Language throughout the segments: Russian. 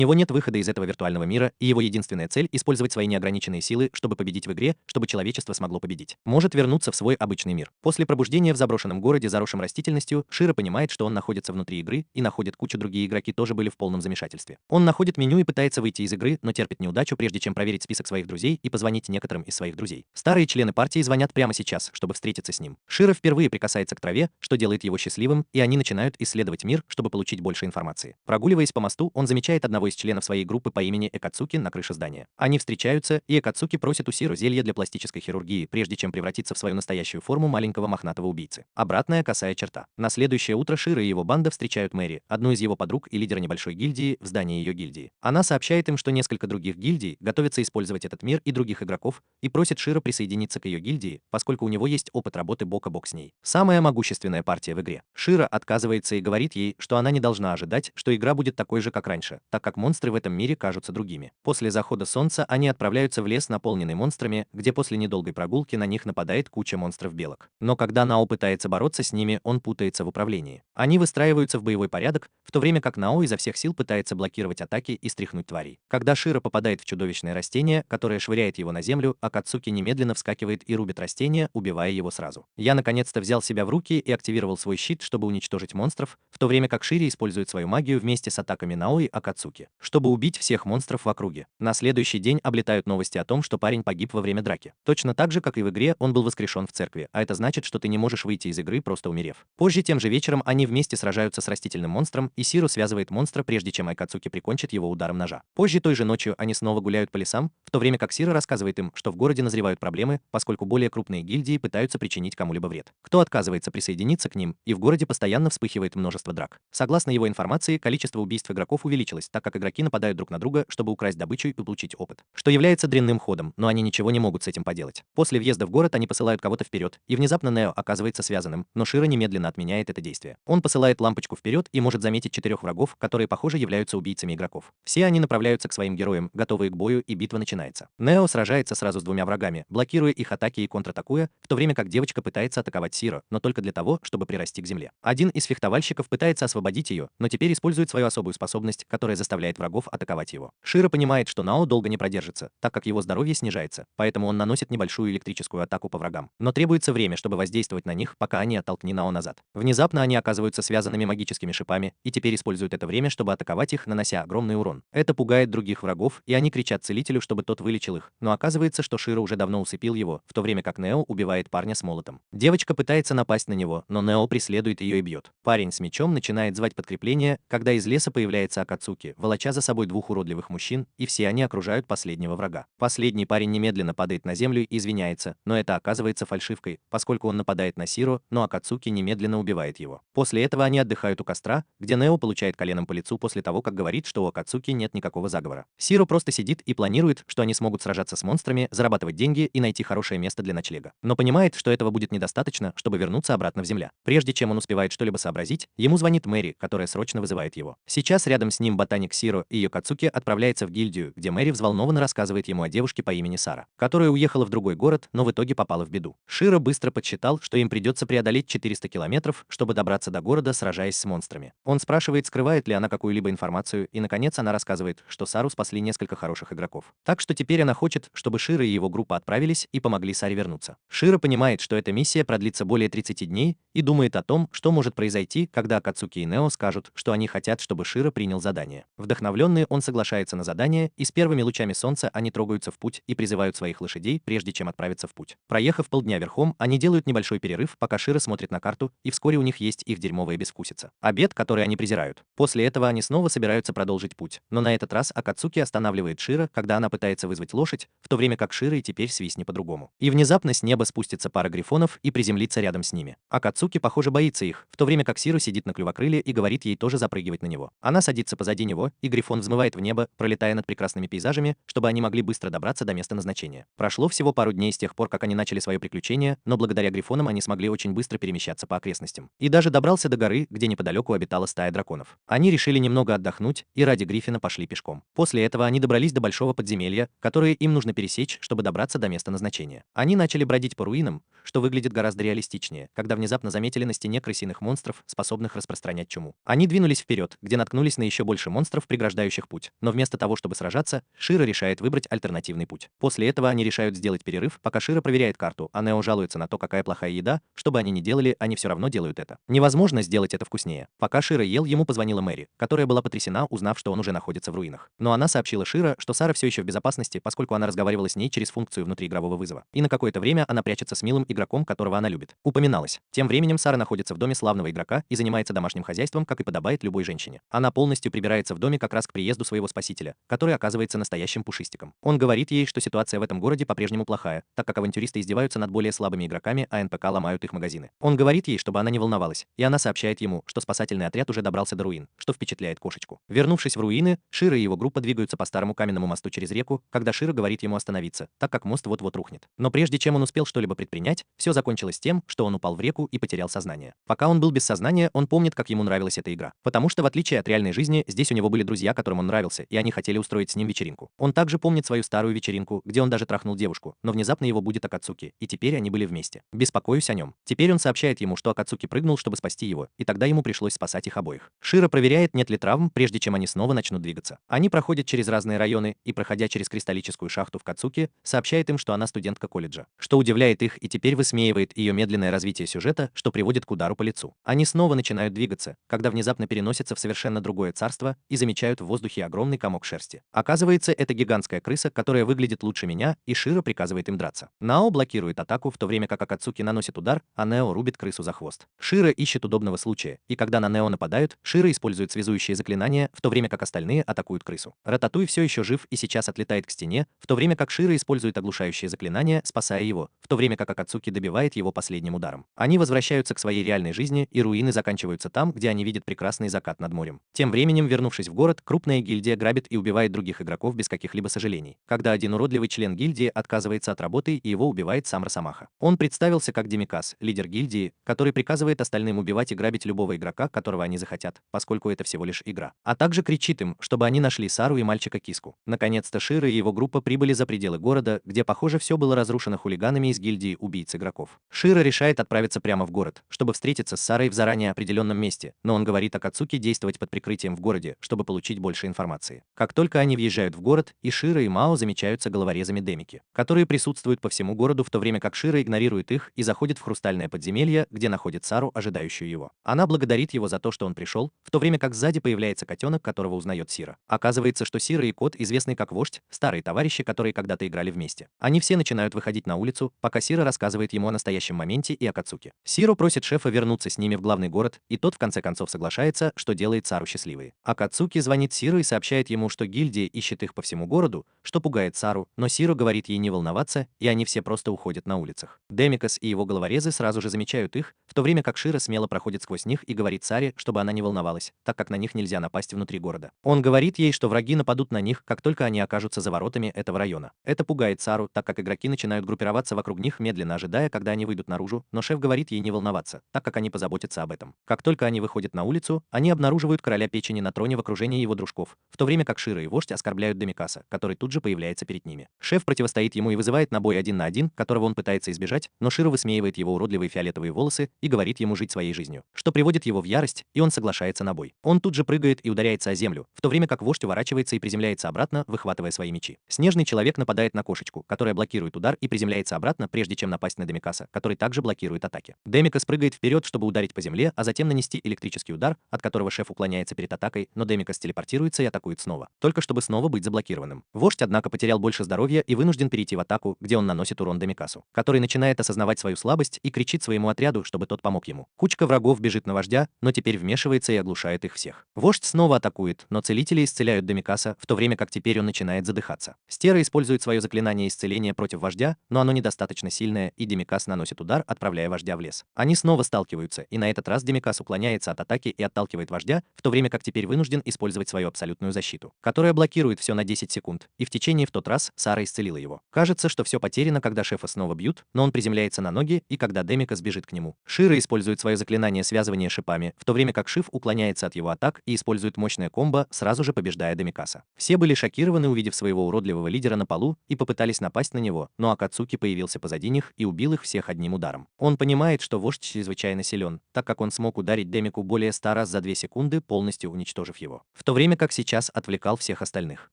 него нет выхода из этого виртуального мира, и его единственная цель — использовать свои неограниченные силы, чтобы победить в игре, чтобы человечество смогло победить. Может вернуться в свой обычный мир. После пробуждения в заброшенном городе, заросшем растительностью, Широ понимает, что он находится внутри игры, и находит кучу другие игроки тоже были в полном замешательстве. Он находит меню и пытается выйти из игры, но терпит неудачу, прежде чем проверить список своих друзей и позвонить некоторым из своих друзей. Старые члены партии звонят прямо сейчас, чтобы встретиться с ним. Широ впервые прикасается к траве, что делает его счастливым, и они начинают исследовать мир, чтобы получить больше информации. Прогуливаясь по мосту, он замечает одного из членов своей группы по имени Экацуки на крыше здания. Они встречаются, и Экацуки просит у Сиро зелье для пластической хирургии, прежде чем превратиться в свою настоящую форму маленького мохнатого убийцы. Обратная косая черта. На следующее утро Широ и его банда встречают Мэри, одну из его подруг и лидера небольшой гильдии, в здании ее гильдии. Она сообщает им, что несколько других гильдий готовятся использовать этот мир и других игроков, и просит Широ присоединиться к ее гильдии, поскольку у него есть опыт работы бок о бок с ней. Самая могущественная партия в игре. Широ отказывается и говорит ей, что она не должна ожидать, что игра будет такой же, как раньше, так как монстры в этом мире кажутся другими. После захода солнца они отправляются в лес, наполненный монстрами, где после недолгой прогулки на них нападает куча монстров-белок. Но когда Нао пытается бороться с ними, он путается в управлении. Они выстраиваются в боевой порядок, в то время как Нао изо всех сил пытается блокировать атаки и стряхнуть тварей. Когда Широ попадает в чудовищное растение, которое швыряет его на землю, Акацуки немедленно вскакивает и рубит растение, убивая его сразу. Я наконец-то взял себя в руки и активировал свой щит, чтобы уничтожить монстров, в то время как Широ использует свою магию вместе с атаками Нао и Акацуки, чтобы убить всех монстров в округе. На следующий день облетают новости о том, что парень погиб во время драки. Точно так же, как и в игре, он был воскрешен в церкви, а это значит, что ты не можешь выйти из игры, просто умерев. Позже тем же вечером они вместе сражаются с растительным монстром, и Сиро связывает монстра, прежде чем Акацуки прикончит его ударом ножа. Позже той же ночью они снова гуляют по лесам, в то время как Сиро рассказывает им, что в городе назревают проблемы, поскольку более крупные гильдии пытаются причинить кому-либо вред. Кто отказывается присоединиться к ним, и в городе постоянно вспыхивает множество драк. Согласно его информации, количество убийств игроков увеличилось, так как игроки нападают друг на друга, чтобы украсть добычу и получить опыт, что является дрянным ходом, но они ничего не могут с этим поделать. После въезда в город они посылают кого-то вперед, и внезапно Нео оказывается связанным, но Широ немедленно отменяет это действие. Он посылает лампочку вперед и может заметить 4 врагов, которые, похоже, являются убийцами игроков. Все они направляются к своим героям, готовые к бою, и битва начинается. Нео сражается сразу с 2 врагами, блокируя их атаки и контратакуя, в то время как девочка пытается атаковать Сиро, но только для того, чтобы прирасти к земле. Один из фехтовальщиков пытается освободить ее, но теперь использует свою особую способность, которая заставляет врагов атаковать его. Широ понимает, что Нао долго не продержится, так как его здоровье снижается, поэтому он наносит небольшую электрическую атаку по врагам. Но требуется время, чтобы воздействовать на них, пока они оттолкни Нао назад. Внезапно они оказываются связанными магическими шипами, и теперь используют это время, чтобы атаковать их, нанося огромный урон. Это пугает других врагов, и они кричат целителю, чтобы тот вылечил их, но оказывается, что Широ уже давно усыпил его, в то время как Нео убивает парня с молотом. Девочка пытается напасть на него, но Нео преследует ее и бьет. Парень с мечом начинает звать подкрепление, когда из леса появляется Акацуки, волоча за собой 2 уродливых мужчин, и все они окружают последнего врага. Последний парень немедленно падает на землю и извиняется, но это оказывается фальшивкой, поскольку он нападает на Сиро, но Акацуки немедленно убивает его. После этого они отдыхают у костра, где Нео получает коленом по лицу после того, как говорит, что у Акацуки нет никакого заговора. Сиро просто сидит и планирует, что они смогут сражаться с монстрами, зарабатывать деньги и найти хорошее место для ночлега. Но понимает, что этого будет недостаточно, чтобы вернуться обратно в земля. Прежде чем он успевает что-либо сообразить, ему звонит Мэри, которая срочно вызывает его. Сейчас рядом с ним ботаник Сиро и Йокацуки отправляется в гильдию, где Мэри взволнованно рассказывает ему о девушке по имени Сара, которая уехала в другой город, но в итоге попала в беду. Широ быстро подсчитал, что им придется преодолеть 400 километров, чтобы добраться до города, сражаясь с монстрами. Он спрашивает, скрывает ли она какую-либо информацию, и наконец она рассказывает, что Сару спасли несколько хороших игроков. Так что теперь она хочет, чтобы Широ и его группа отправились и помогли Саре вернуться. Широ понимает, что эта миссия продлится более 30 дней, и думает о том, что может произойти, когда Акацуки и Нео скажут, что они хотят, чтобы Широ принял задание. Вдохновленный, он соглашается на задание, и с первыми лучами солнца они трогаются в путь и призывают своих лошадей, прежде чем отправиться в путь. Проехав полдня верхом, они делают небольшой перерыв, пока Широ смотрит на карту, и вскоре у них есть их дерьмовая безвкусица. Обед, который они презирают. После этого они снова собираются продолжить путь, но на этот раз Акацуки останавливает Широ, когда она пытается вызвать лошадь, в то время как Широ и теперь свистнет по-другому. И внезапно с неба спустится пара грифонов и приземлится рядом с ними. Акацуки, похоже, боится их, в то время как Сиро сидит на клювокрыле и говорит ей тоже запрыгивать на него. Она садится позади него, и грифон взмывает в небо, пролетая над прекрасными пейзажами, чтобы они могли быстро добраться до места назначения. Прошло всего пару дней с тех пор, как они начали свое приключение, но благодаря грифонам они смогли очень быстро перемещаться по окрестностям. И даже добрался до горы, где неподалеку обитала стая драконов. Они решили немного отдохнуть, и ради Гриффина пошли пешком. После этого они добрались до большого подземелья, которое им нужно пересечь, чтобы добраться до места назначения. Они начали бродить по руинам, что выглядит гораздо реалистичнее, когда внезапно заметили на стене крысиных монстров, способных распространять чуму. Они двинулись вперед, где наткнулись на еще больше монстров, преграждающих путь, но вместо того, чтобы сражаться, Широ решает выбрать альтернативный путь. После этого они решают сделать перерыв, пока Широ проверяет карту, а Нео жалуется на то, какая плохая еда, что бы они ни делали, они все равно делают это. Невозможно сделать это вкуснее. Пока Широ ел, ему позвонила Мэри, которая была потрясена, узнав, что он уже находится в руинах. Но она сообщила Широ, что Сара все еще в безопасности, поскольку она разговаривала с ней через функцию внутриигрового вызова. И на какое-то время она прячется с милым игроком, которого она любит. Упоминалось. Тем временем Сара находится в доме славного игрока и занимается домашним хозяйством, как и подобает любой женщине. Она полностью прибирается в доме как раз к приезду своего спасителя, который оказывается настоящим пушистиком. Он говорит ей, что ситуация в этом городе по-прежнему плохая, так как авантюристы издеваются над более слабыми игроками, а НПК ломают их магазины. Он говорит ей, чтобы она не волновалась, и она сообщает ему, что спасательный отряд уже добрался до руин, что впечатляет кошечку. Вернувшись в руины, Широ и его группа двигаются по старому каменному мосту через реку, когда Широ говорит ему остановиться, так как мост вот-вот рухнет. Но прежде чем он успел что-либо предпринять, все закончилось тем, что он упал в реку и потерял сознание. Пока он был без сознания, он помнит, как ему нравилась эта игра. Потому что, в отличие от реальной жизни, здесь у него были друзья, которым он нравился, и они хотели устроить с ним вечеринку. Он также помнит свою старую вечеринку, где он даже трахнул девушку, но внезапно его будет Акацуки, и теперь они были вместе. Беспокоюсь о нем. Теперь он сообщает ему, что Акацуки прыгнул, чтобы спасти его, и тогда ему пришлось спасать их обоих. Широ проверяет, нет ли травм, прежде чем они снова начнут двигаться. Они проходят через разные районы, и, проходя через кристаллическую шахту в Кацуки, сообщает им, что она студентка колледжа, что удивляет их и теперь высмеивает ее медленное развитие сюжета, что приводит к удару по лицу. Они снова начинают двигаться, когда внезапно переносятся в совершенно другое царство и замечают в воздухе огромный комок шерсти. Оказывается, это гигантская крыса, которая выглядит лучше меня, и Широ приказывает им драться. Нао блокирует атаку, в то время как Акацуки наносит удар, а Нео рубит крысу за хвост. Широ ищет удобного случая, и когда на Нео нападают, Широ использует связующие заклинания, в то время как остальные атакуют крысу. Рататуй все еще жив и сейчас отлетает к стене, в то время как Широ использует оглушающие заклинания, спасая его, в то время как Акацуки добивает его последним ударом. Они возвращаются к своей реальной жизни, и руины заканчиваются там, где они видят прекрасный закат над морем. Тем временем, вернувшись в город, крупная гильдия грабит и убивает других игроков без каких-либо сожалений. Когда один уродливый член гильдии отказывается от работы, и его убивает сам Росомаха. Он представился как Демикас, лидер гильдии, который приказывает остальным убивать и грабить любого игрока, которого они захотят, поскольку это всего лишь игра. А также кричит им, чтобы они нашли Сару и мальчика Киску. Наконец-то Широ и его группа прибыли за пределы города, где, похоже, все было разрушено хулиганами из гильдии убийц игроков. Широ решает отправиться прямо в город, чтобы встретиться с Сарой в заранее определенном месте, но он говорит Акацуки действовать под прикрытием в городе, чтобы получить больше информации. Как только они въезжают в город, и Широ и Мао замечаются головорезами Демики, которые присутствуют по всему городу, в то время как Широ игнорирует их и заходит в хрустальное подземелье, где находит Сару, ожидающую его. Она благодарит его за то, что он пришел, в то время как сзади появляется котенок, которого узнает Сира. Оказывается, что Сира и кот, известный как вождь, старые товарищи, которые когда-то играли вместе. Они все начинают выходить на улицу, пока Сира рассказывает ему о настоящем моменте и Акацуки. Сиро просит шефа вернуться с ними в главный город, и тот в конце концов соглашается, что делает Сару счастливой. Акацуки звонит Сиро и сообщает ему, что гильдия ищет их по всему городу, что пугает Сару, но Сиро говорит ей не волноваться, и они все просто уходят на улицах. Демикас и его головорезы сразу же замечают их, в то время как Широ смело проходит сквозь них и говорит Саре, чтобы она не волновалась, так как на них нельзя напасть внутри города. Он говорит ей, что враги нападут на них, как только они окажутся за воротами этого района. Это пугает Сару, так как игроки начинают группироваться вокруг них, медленно ожидая, когда они выйдут наружу, но шеф говорит ей не волноваться, так как они позаботятся об этом. Как только они выходят на улицу, они обнаруживают короля печени на троне в окружении его дружков, в то время как Широ и вождь оскорбляют Демикаса, который тут же появляется перед ними. Шеф противостоит ему и вызывает на бой 1 на 1, которого он пытается избежать, но Широ высмеивает его уродливые фиолетовые волосы и говорит ему жить своей жизнью, что приводит его в ярость, и он соглашается на бой. Он тут же прыгает и ударяется о землю, в то время как вождь уворачивается и приземляется обратно, выхватывая свои мечи. Снежный человек нападает на кошечку, которая блокирует удар и приземляется обратно, прежде чем напасть на Демикаса, который также блокирует атаки. Демикас прыгает вперед, чтобы ударить по земле, а затем нанести электрический удар, от которого шеф уклоняется перед атакой, но Демикас телепортируется и атакует снова, только чтобы снова быть заблокированным. Вождь, однако, потерял больше здоровья и вынужден перейти в атаку, где он наносит урон Демикасу, который начинает осознавать свою слабость и кричит своему отряду, чтобы тот помог ему. Кучка врагов бежит на вождя, но теперь вмешивается и оглушает их всех. Вождь снова атакует, но целители исцеляют Демикаса, в то время как теперь он начинает задыхаться. Стера использует свое заклинание исцеления против вождя, но оно недостаточно сильное, и Демикас наносит удар, отправляя вождя в лес. Они снова сталкиваются, и на этот раз Демикас уклоняется от атаки и отталкивает вождя, в то время как теперь вынужден использовать свою абсолютную защиту, которая блокирует все на 10 секунд, и в течение в тот раз Сара исцелила его. Кажется, что все потеряно, когда шефа снова бьют, но он приземляется на ноги, и когда Демикас бежит к нему. Широ использует свое заклинание связывания шипами, в то время как Шиф уклоняется от его атак и использует мощное комбо, сразу же побеждая Демикаса. Все были шокированы, увидев своего уродливого лидера на полу, и попытались напасть на него, но Акацуки появился позади них и убил их всех одним ударом. Он понимает, что вождь чрезвычайно силен, так как он смог ударить Демику более 100 раз за 2 секунды, полностью уничтожив его. в то время как сейчас отвлекал всех остальных.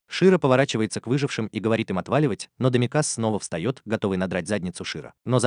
Широ поворачивается к выжившим и говорит им отваливать, но Домикас снова встает, готовый надрать задницу Широ. Но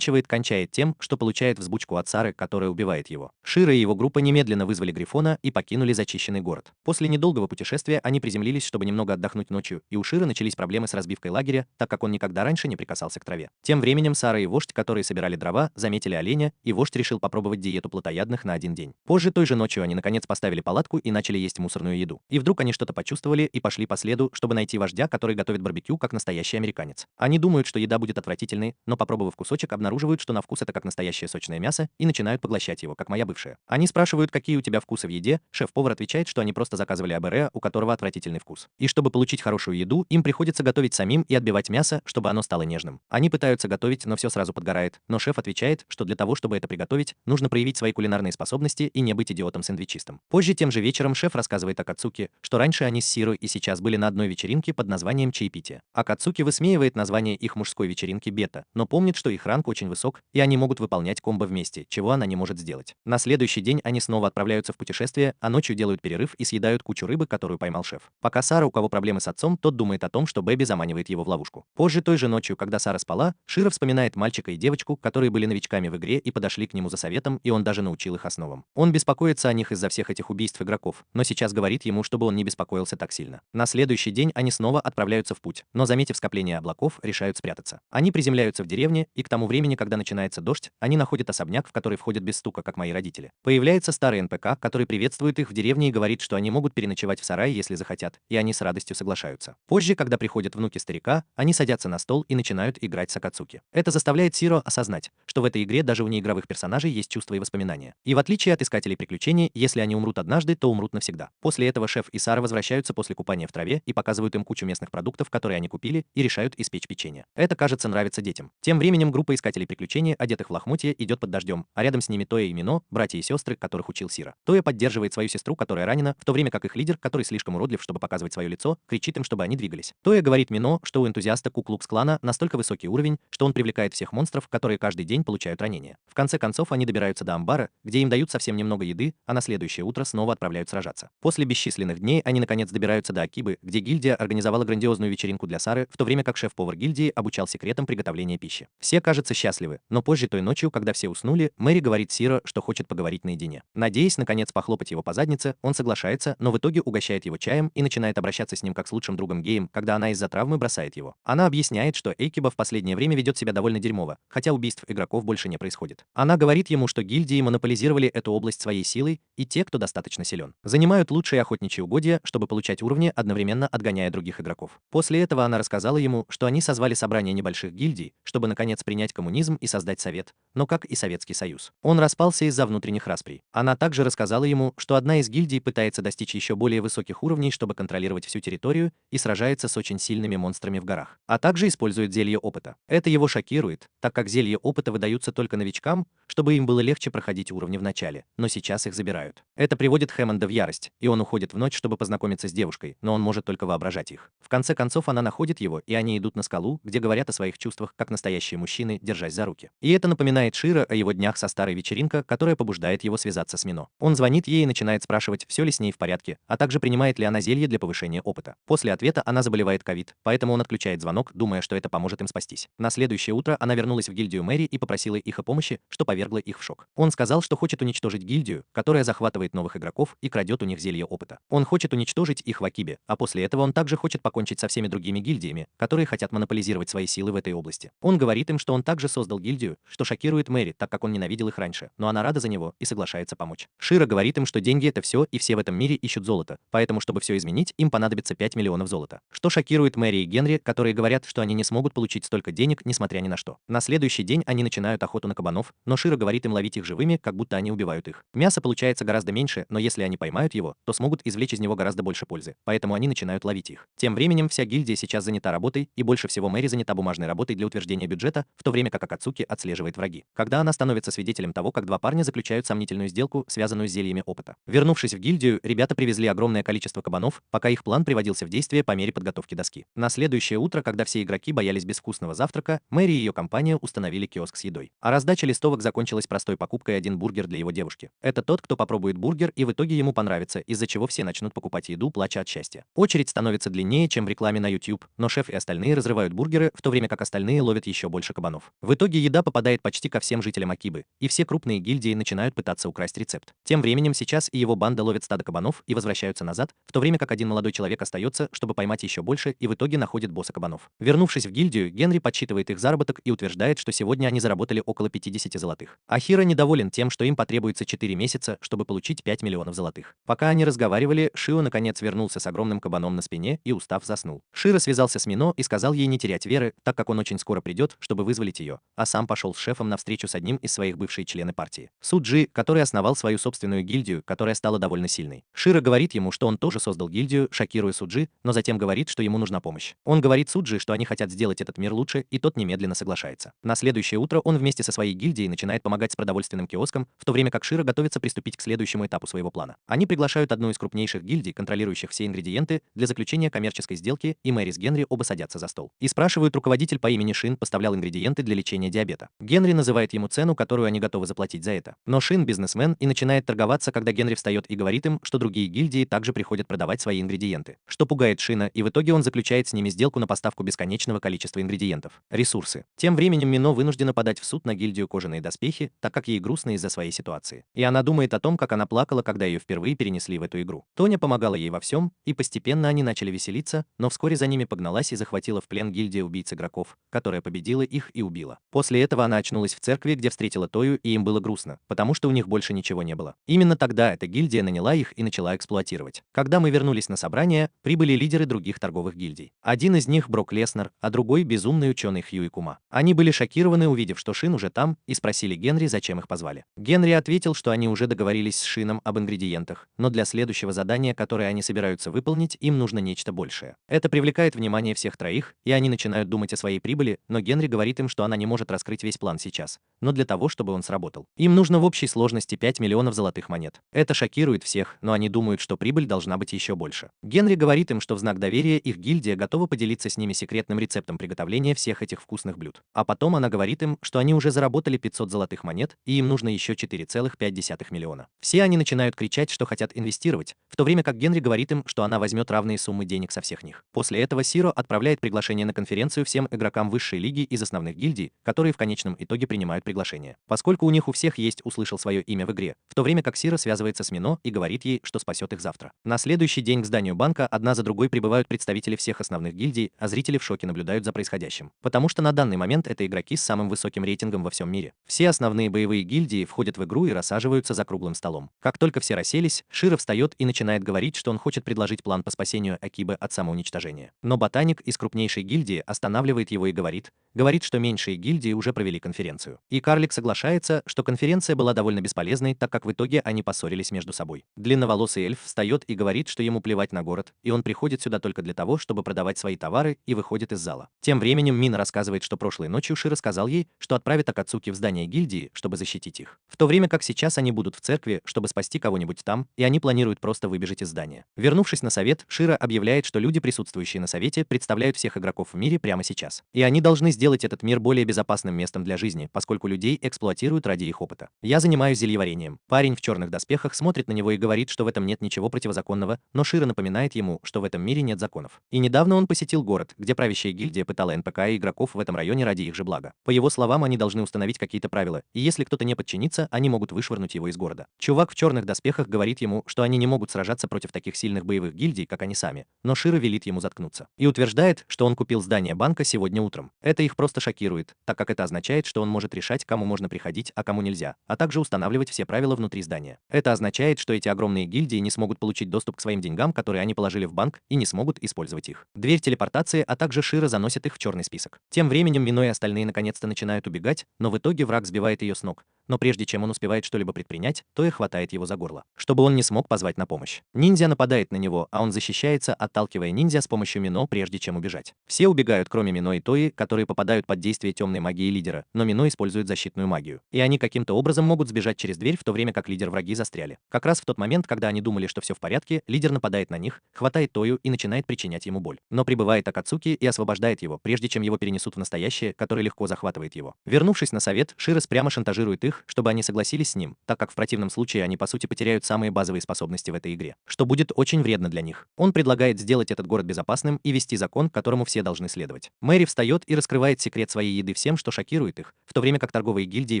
кончает тем, что получает взбучку от Сары, которая убивает его. Широ и его группа немедленно вызвали Грифона и покинули зачищенный город. После недолгого путешествия они приземлились, чтобы немного отдохнуть ночью, и у Широ начались проблемы с разбивкой лагеря, так как он никогда раньше не прикасался к траве. Тем временем Сара и вождь, которые собирали дрова, заметили оленя, и вождь решил попробовать диету плотоядных на один день. Позже той же ночью они наконец поставили палатку и начали есть мусорную еду. И вдруг они что-то почувствовали и пошли по следу, чтобы найти вождя, который готовит барбекю как настоящий американец. Они думают, что еда будет отвратительной, но попробовав кусочек, обнаруживают, что на вкус это как настоящее сочное мясо, и начинают поглощать его, как моя бывшая. Они спрашивают, какие у тебя вкусы в еде, шеф-повар отвечает, что они просто заказывали АБР, у которого отвратительный вкус. И чтобы получить хорошую еду, им приходится готовить самим и отбивать мясо, чтобы оно стало нежным. Они пытаются готовить, но все сразу подгорает, но шеф отвечает, что для того, чтобы это приготовить, нужно проявить свои кулинарные способности и не быть идиотом-сэндвичистом. Позже тем же вечером шеф рассказывает Акацуки, что раньше они с Сиро и сейчас были на одной вечеринке под названием чаепитие. Акацуки высмеивает название их мужской вечеринки бета, но помнит, что их ранг очень высок, и они могут выполнять комбо вместе, чего она не может сделать. На следующий день они снова отправляются в путешествие, а ночью делают перерыв и съедают кучу рыбы, которую поймал шеф. Пока Сара, у кого проблемы с отцом, тот думает о том, что Бэби заманивает его в ловушку. Позже той же ночью, когда Сара спала, Широ вспоминает мальчика и девочку, которые были новичками в игре и подошли к нему за советом, и он даже научил их основам. Он беспокоится о них из-за всех этих убийств игроков, но сейчас говорит ему, чтобы он не беспокоился так сильно. На следующий день они снова отправляются в путь, но, заметив скопление облаков, решают спрятаться. Они приземляются в деревне, и к тому времени, когда начинается дождь, они находят особняк, в который входят без стука, как мои родители. Появляется старый НПК, который приветствует их в деревне и говорит, что они могут переночевать в сарае, если захотят, и они с радостью соглашаются. Позже, когда приходят внуки старика, они садятся на стол и начинают играть с Акацуки. Это заставляет Сиро осознать, что в этой игре даже у неигровых персонажей есть чувства и воспоминания. И в отличие от искателей приключений, если они умрут однажды, то умрут навсегда. После этого шеф и Сара возвращаются после купания в траве и показывают им кучу местных продуктов, которые они купили, и решают испечь печенье. Это, кажется, нравится детям. Тем временем группа искателей приключений, одетых в лохмотья, идет под дождем, а рядом с ними Тоя и Мино, братья и сестры, которых учил Сиро. Тоя поддерживает свою сестру, которая ранена, в то время как их лидер, который слишком уродлив, чтобы показывать свое лицо, кричит им, чтобы они двигались. Тоя говорит Мино, что у энтузиаста Ку-Клукс-клана настолько высокий уровень, что он привлекает всех монстров, которые каждый день получают ранения. В конце концов, они добираются до амбара, где им дают совсем немного еды, а на следующее утро снова отправляют сражаться. После бесчисленных дней они наконец добираются до Акибы, где гильдия организовала грандиозную вечеринку для Сары, в то время как шеф-повар гильдии обучал секретам приготовления пищи. Все, кажется, счастливы, но позже той ночью, когда все уснули, Мэри говорит Сиро, что хочет поговорить наедине. Надеясь, наконец, похлопать его по заднице, он соглашается, но в итоге угощает его чаем и начинает обращаться с ним как с лучшим другом геем, когда она из-за травмы бросает его. Она объясняет, что Эйкиба в последнее время ведет себя довольно дерьмово, хотя убийств игроков больше не происходит. Она говорит ему, что гильдии монополизировали эту область своей силой, и те, кто достаточно силен, занимают лучшие охотничьи угодья, чтобы получать уровни, одновременно отгоняя других игроков. После этого она рассказала ему, что они созвали собрание небольших гильдий, чтобы наконец принять коммунизм и создать совет, но как и Советский Союз. Он распался из-за внутренних расприй. Она также рассказала ему, что одна из гильдий пытается достичь еще более высоких уровней, чтобы контролировать всю территорию, и сражается с очень сильными монстрами в горах, а также использует зелье опыта. Это его шокирует, так как зелья опыта выдаются только новичкам, чтобы им было легче проходить уровни в начале, но сейчас их забирают. Это приводит Хэммонда в ярость, и он уходит в ночь, чтобы познакомиться с девушкой, но он может только воображать их. В конце концов она находит его, и они идут на скалу, где говорят о своих чувствах, как настоящие мужчины, держась за руки. И это напоминает Широ о его днях со старой вечеринка, которая побуждает его связаться с Мино. Он звонит ей и начинает спрашивать, все ли с ней в порядке, а также принимает ли она зелье для повышения опыта. После ответа она заболевает ковид, поэтому он отключает звонок, думая, что это поможет им спастись. На следующее утро она вернулась в гильдию Мэри и попросила их о помощи, что повергло их в шок. Он сказал, что хочет уничтожить гильдию, которая захватывает новых игроков и крадет у них зелье опыта. Он хочет уничтожить их в Акибе, а после этого он также хочет покончить со всеми другими гильдиями, которые хотят монополизировать свои силы в этой области. Он говорит им, что он также создал гильдию, что шокирует Мэри, так как он ненавидел их раньше, но она рада за него и соглашается помочь. Широ говорит им, что деньги — это все, и все в этом мире ищут золото, поэтому, чтобы все изменить, им понадобится 5 миллионов золота. Что шокирует Мэри и Генри, которые говорят, что они не смогут получить столько денег, несмотря ни на что. На следующий день они начинают охоту на кабанов, но Широ говорит им ловить их живыми, как будто они убивают их. Мясо получается гораздо меньше, но если они поймают его, то смогут извлечь из него гораздо больше пользы, поэтому они начинают ловить их. Тем временем вся гильдия сейчас занята работой, и больше всего Мэри занята бумажной работой для утверждения бюджета, в то время как Акацуки отслеживает враги. Когда она становится свидетелем того, как два парня заключают сомнительную сделку, связанную с зельями опыта. Вернувшись в гильдию, ребята привезли огромное количество кабанов, пока их план приводился в действие по мере подготовки доски. На следующее утро, когда все игроки боялись безвкусного завтрака, Мэри и ее компания установили киоск с едой. А раздача листовок закончилась простой покупкой один бургер для его девушки. Это тот, кто попробует бургер и в итоге ему понравится, из-за чего чего все начнут покупать еду, плача от счастья. Очередь становится длиннее, чем в рекламе на YouTube, но шеф и остальные разрывают бургеры, в то время как остальные ловят еще больше кабанов. В итоге еда попадает почти ко всем жителям Акибы, и все крупные гильдии начинают пытаться украсть рецепт. Тем временем сейчас и его банда ловит стадо кабанов и возвращаются назад, в то время как один молодой человек остается, чтобы поймать еще больше, и в итоге находит босса кабанов. Вернувшись в гильдию, Генри подсчитывает их заработок и утверждает, что сегодня они заработали около 50 золотых. Ахира недоволен тем, что им потребуется 4 месяца, чтобы получить 5 миллионов золотых. Пока они разговаривали, Шио наконец вернулся с огромным кабаном на спине и, устав, заснул. Широ связался с Мино и сказал ей не терять веры, так как он очень скоро придет, чтобы вызволить ее, а сам пошел с шефом на встречу с одним из своих бывших членов партии. Суджи, который основал свою собственную гильдию, которая стала довольно сильной. Широ говорит ему, что он тоже создал гильдию, шокируя Суджи, но затем говорит, что ему нужна помощь. Он говорит Суджи, что они хотят сделать этот мир лучше, и тот немедленно соглашается. На следующее утро он вместе со своей гильдией начинает помогать с продовольственным киоском, в то время как Широ готовится приступить к следующему этапу своего плана. Они приглашают одну из крупнейших гильдий, контролирующих все ингредиенты, для заключения коммерческой сделки, и Мэри с Генри оба садятся за стол. И спрашивают, руководитель по имени Шин поставлял ингредиенты для лечения диабета. Генри называет ему цену, которую они готовы заплатить за это. Но Шин бизнесмен и начинает торговаться, когда Генри встает и говорит им, что другие гильдии также приходят продавать свои ингредиенты. Что пугает Шина, и в итоге он заключает с ними сделку на поставку бесконечного количества ингредиентов. Ресурсы. Тем временем Мино вынуждена подать в суд на гильдию кожаные доспехи, так как ей грустно из-за своей ситуации. И она думает о том, как она плакала, когда ее впервые перенесли в эту игру. Тоня помогала ей во всем, и постепенно они начали веселиться, но вскоре за ними погналась и захватила в плен гильдия убийц игроков, которая победила их и убила. После этого она очнулась в церкви, где встретила Тою, и им было грустно, потому что у них больше ничего не было. Именно тогда эта гильдия наняла их и начала эксплуатировать. Когда мы вернулись на собрание, прибыли лидеры других торговых гильдий. Один из них Брок Леснер, а другой безумный ученый Хьюи Кума. Они были шокированы, увидев, что Шин уже там, и спросили Генри, зачем их позвали. Генри ответил, что они уже договорились с Шином об ингредиентах, но для следующего задания, которое они собираются выполнить, им нужно нечто большее. Это привлекает внимание всех троих, и они начинают думать о своей прибыли, но Генри говорит им, что она не может раскрыть весь план сейчас, но для того, чтобы он сработал. Им нужно в общей сложности 5 миллионов золотых монет. Это шокирует всех, но они думают, что прибыль должна быть еще больше. Генри говорит им, что в знак доверия их гильдия готова поделиться с ними секретным рецептом приготовления всех этих вкусных блюд. А потом она говорит им, что они уже заработали 500 золотых монет, и им нужно еще 4,5 миллиона. Все они начинают кричать, что хотят инвестировать, в то время как Генри говорит им, что она возьмет равные суммы денег со всех них. После этого Сиро отправляет приглашение на конференцию всем игрокам высшей лиги из основных гильдий, которые в конечном итоге принимают приглашение. Поскольку у них у всех есть услышал свое имя в игре, в то время как Сиро связывается с Мино и говорит ей, что спасет их завтра. На следующий день к зданию банка одна за другой прибывают представители всех основных гильдий, а зрители в шоке наблюдают за происходящим. Потому что на данный момент это игроки с самым высоким рейтингом во всем мире. Все основные боевые гильдии входят в игру и рассаживаются за круглым столом. Как только все расселись, Широ встает и начинает говорить, что он хочет предложить план по спасению Акибы от самоуничтожения. Но ботаник из крупнейшей гильдии останавливает его и говорит, что меньшие гильдии уже провели конференцию. И Карлик соглашается, что конференция была довольно бесполезной, так как в итоге они поссорились между собой. Длинноволосый эльф встает и говорит, что ему плевать на город, и он приходит сюда только для того, чтобы продавать свои товары, и выходит из зала. Тем временем Мина рассказывает, что прошлой ночью Широ сказал ей, что отправит Акацуки в здание гильдии, чтобы защитить их. В то время как сейчас они будут в церкви, чтобы спасти кого-нибудь там, и они планируют просто выбежать из здания. Вернувшись на совет, Широ объявляет, что люди, присутствующие на совете, представляют всех игроков в мире прямо сейчас. И они должны сделать этот мир более безопасным местом для жизни, поскольку людей эксплуатируют ради их опыта. Я занимаюсь зельеварением. Парень в черных доспехах смотрит на него и говорит, что в этом нет ничего противозаконного, но Широ напоминает ему, что в этом мире нет законов. И недавно он посетил город, где правящая гильдия пытала НПК и игроков в этом районе ради их же блага. По его словам, они должны установить какие-то правила, и если кто-то не подчинится, они могут вышвырнуть его из города. Чувак в черных доспехах говорит ему, что они не могут сражаться против таких сильных боевых гильдий, как они сами, но Широ велит ему заткнуться. И утверждает, что он купил здание банка сегодня утром. Это их просто шокирует, так как это означает, что он может решать, кому можно приходить, а кому нельзя, а также устанавливать все правила внутри здания. Это означает, что эти огромные гильдии не смогут получить доступ к своим деньгам, которые они положили в банк, и не смогут использовать их. Дверь телепортации, а также Широ заносит их в черный список. Тем временем Мино и остальные наконец-то начинают убегать, но в итоге враг сбивает ее с ног. Но прежде чем он успевает что-либо предпринять, Тоя хватает его за горло, чтобы он не смог позвать на помощь. Ниндзя нападает на него, а он защищается, отталкивая ниндзя с помощью Мино, прежде чем убежать. Все убегают, кроме Мино и Тои, которые попадают под действие темной магии лидера, но Мино использует защитную магию, и они каким-то образом могут сбежать через дверь, в то время как лидер-враги застряли. Как раз в тот момент, когда они думали, что все в порядке, лидер нападает на них, хватает Тою и начинает причинять ему боль. Но прибывает Акацуки и освобождает его, прежде чем его перенесут в настоящее, которое легко захватывает его. Вернувшись на совет, Широс прямо шантажирует их, чтобы они согласились с ним, так как в противном случае они по сути потеряют самые базовые способности в этой игре, что будет очень вредно для них. Он предлагает сделать этот город безопасным и вести закон, которому все должны следовать. Мэри встает и раскрывает секрет своей еды всем, что шокирует их, в то время как торговые гильдии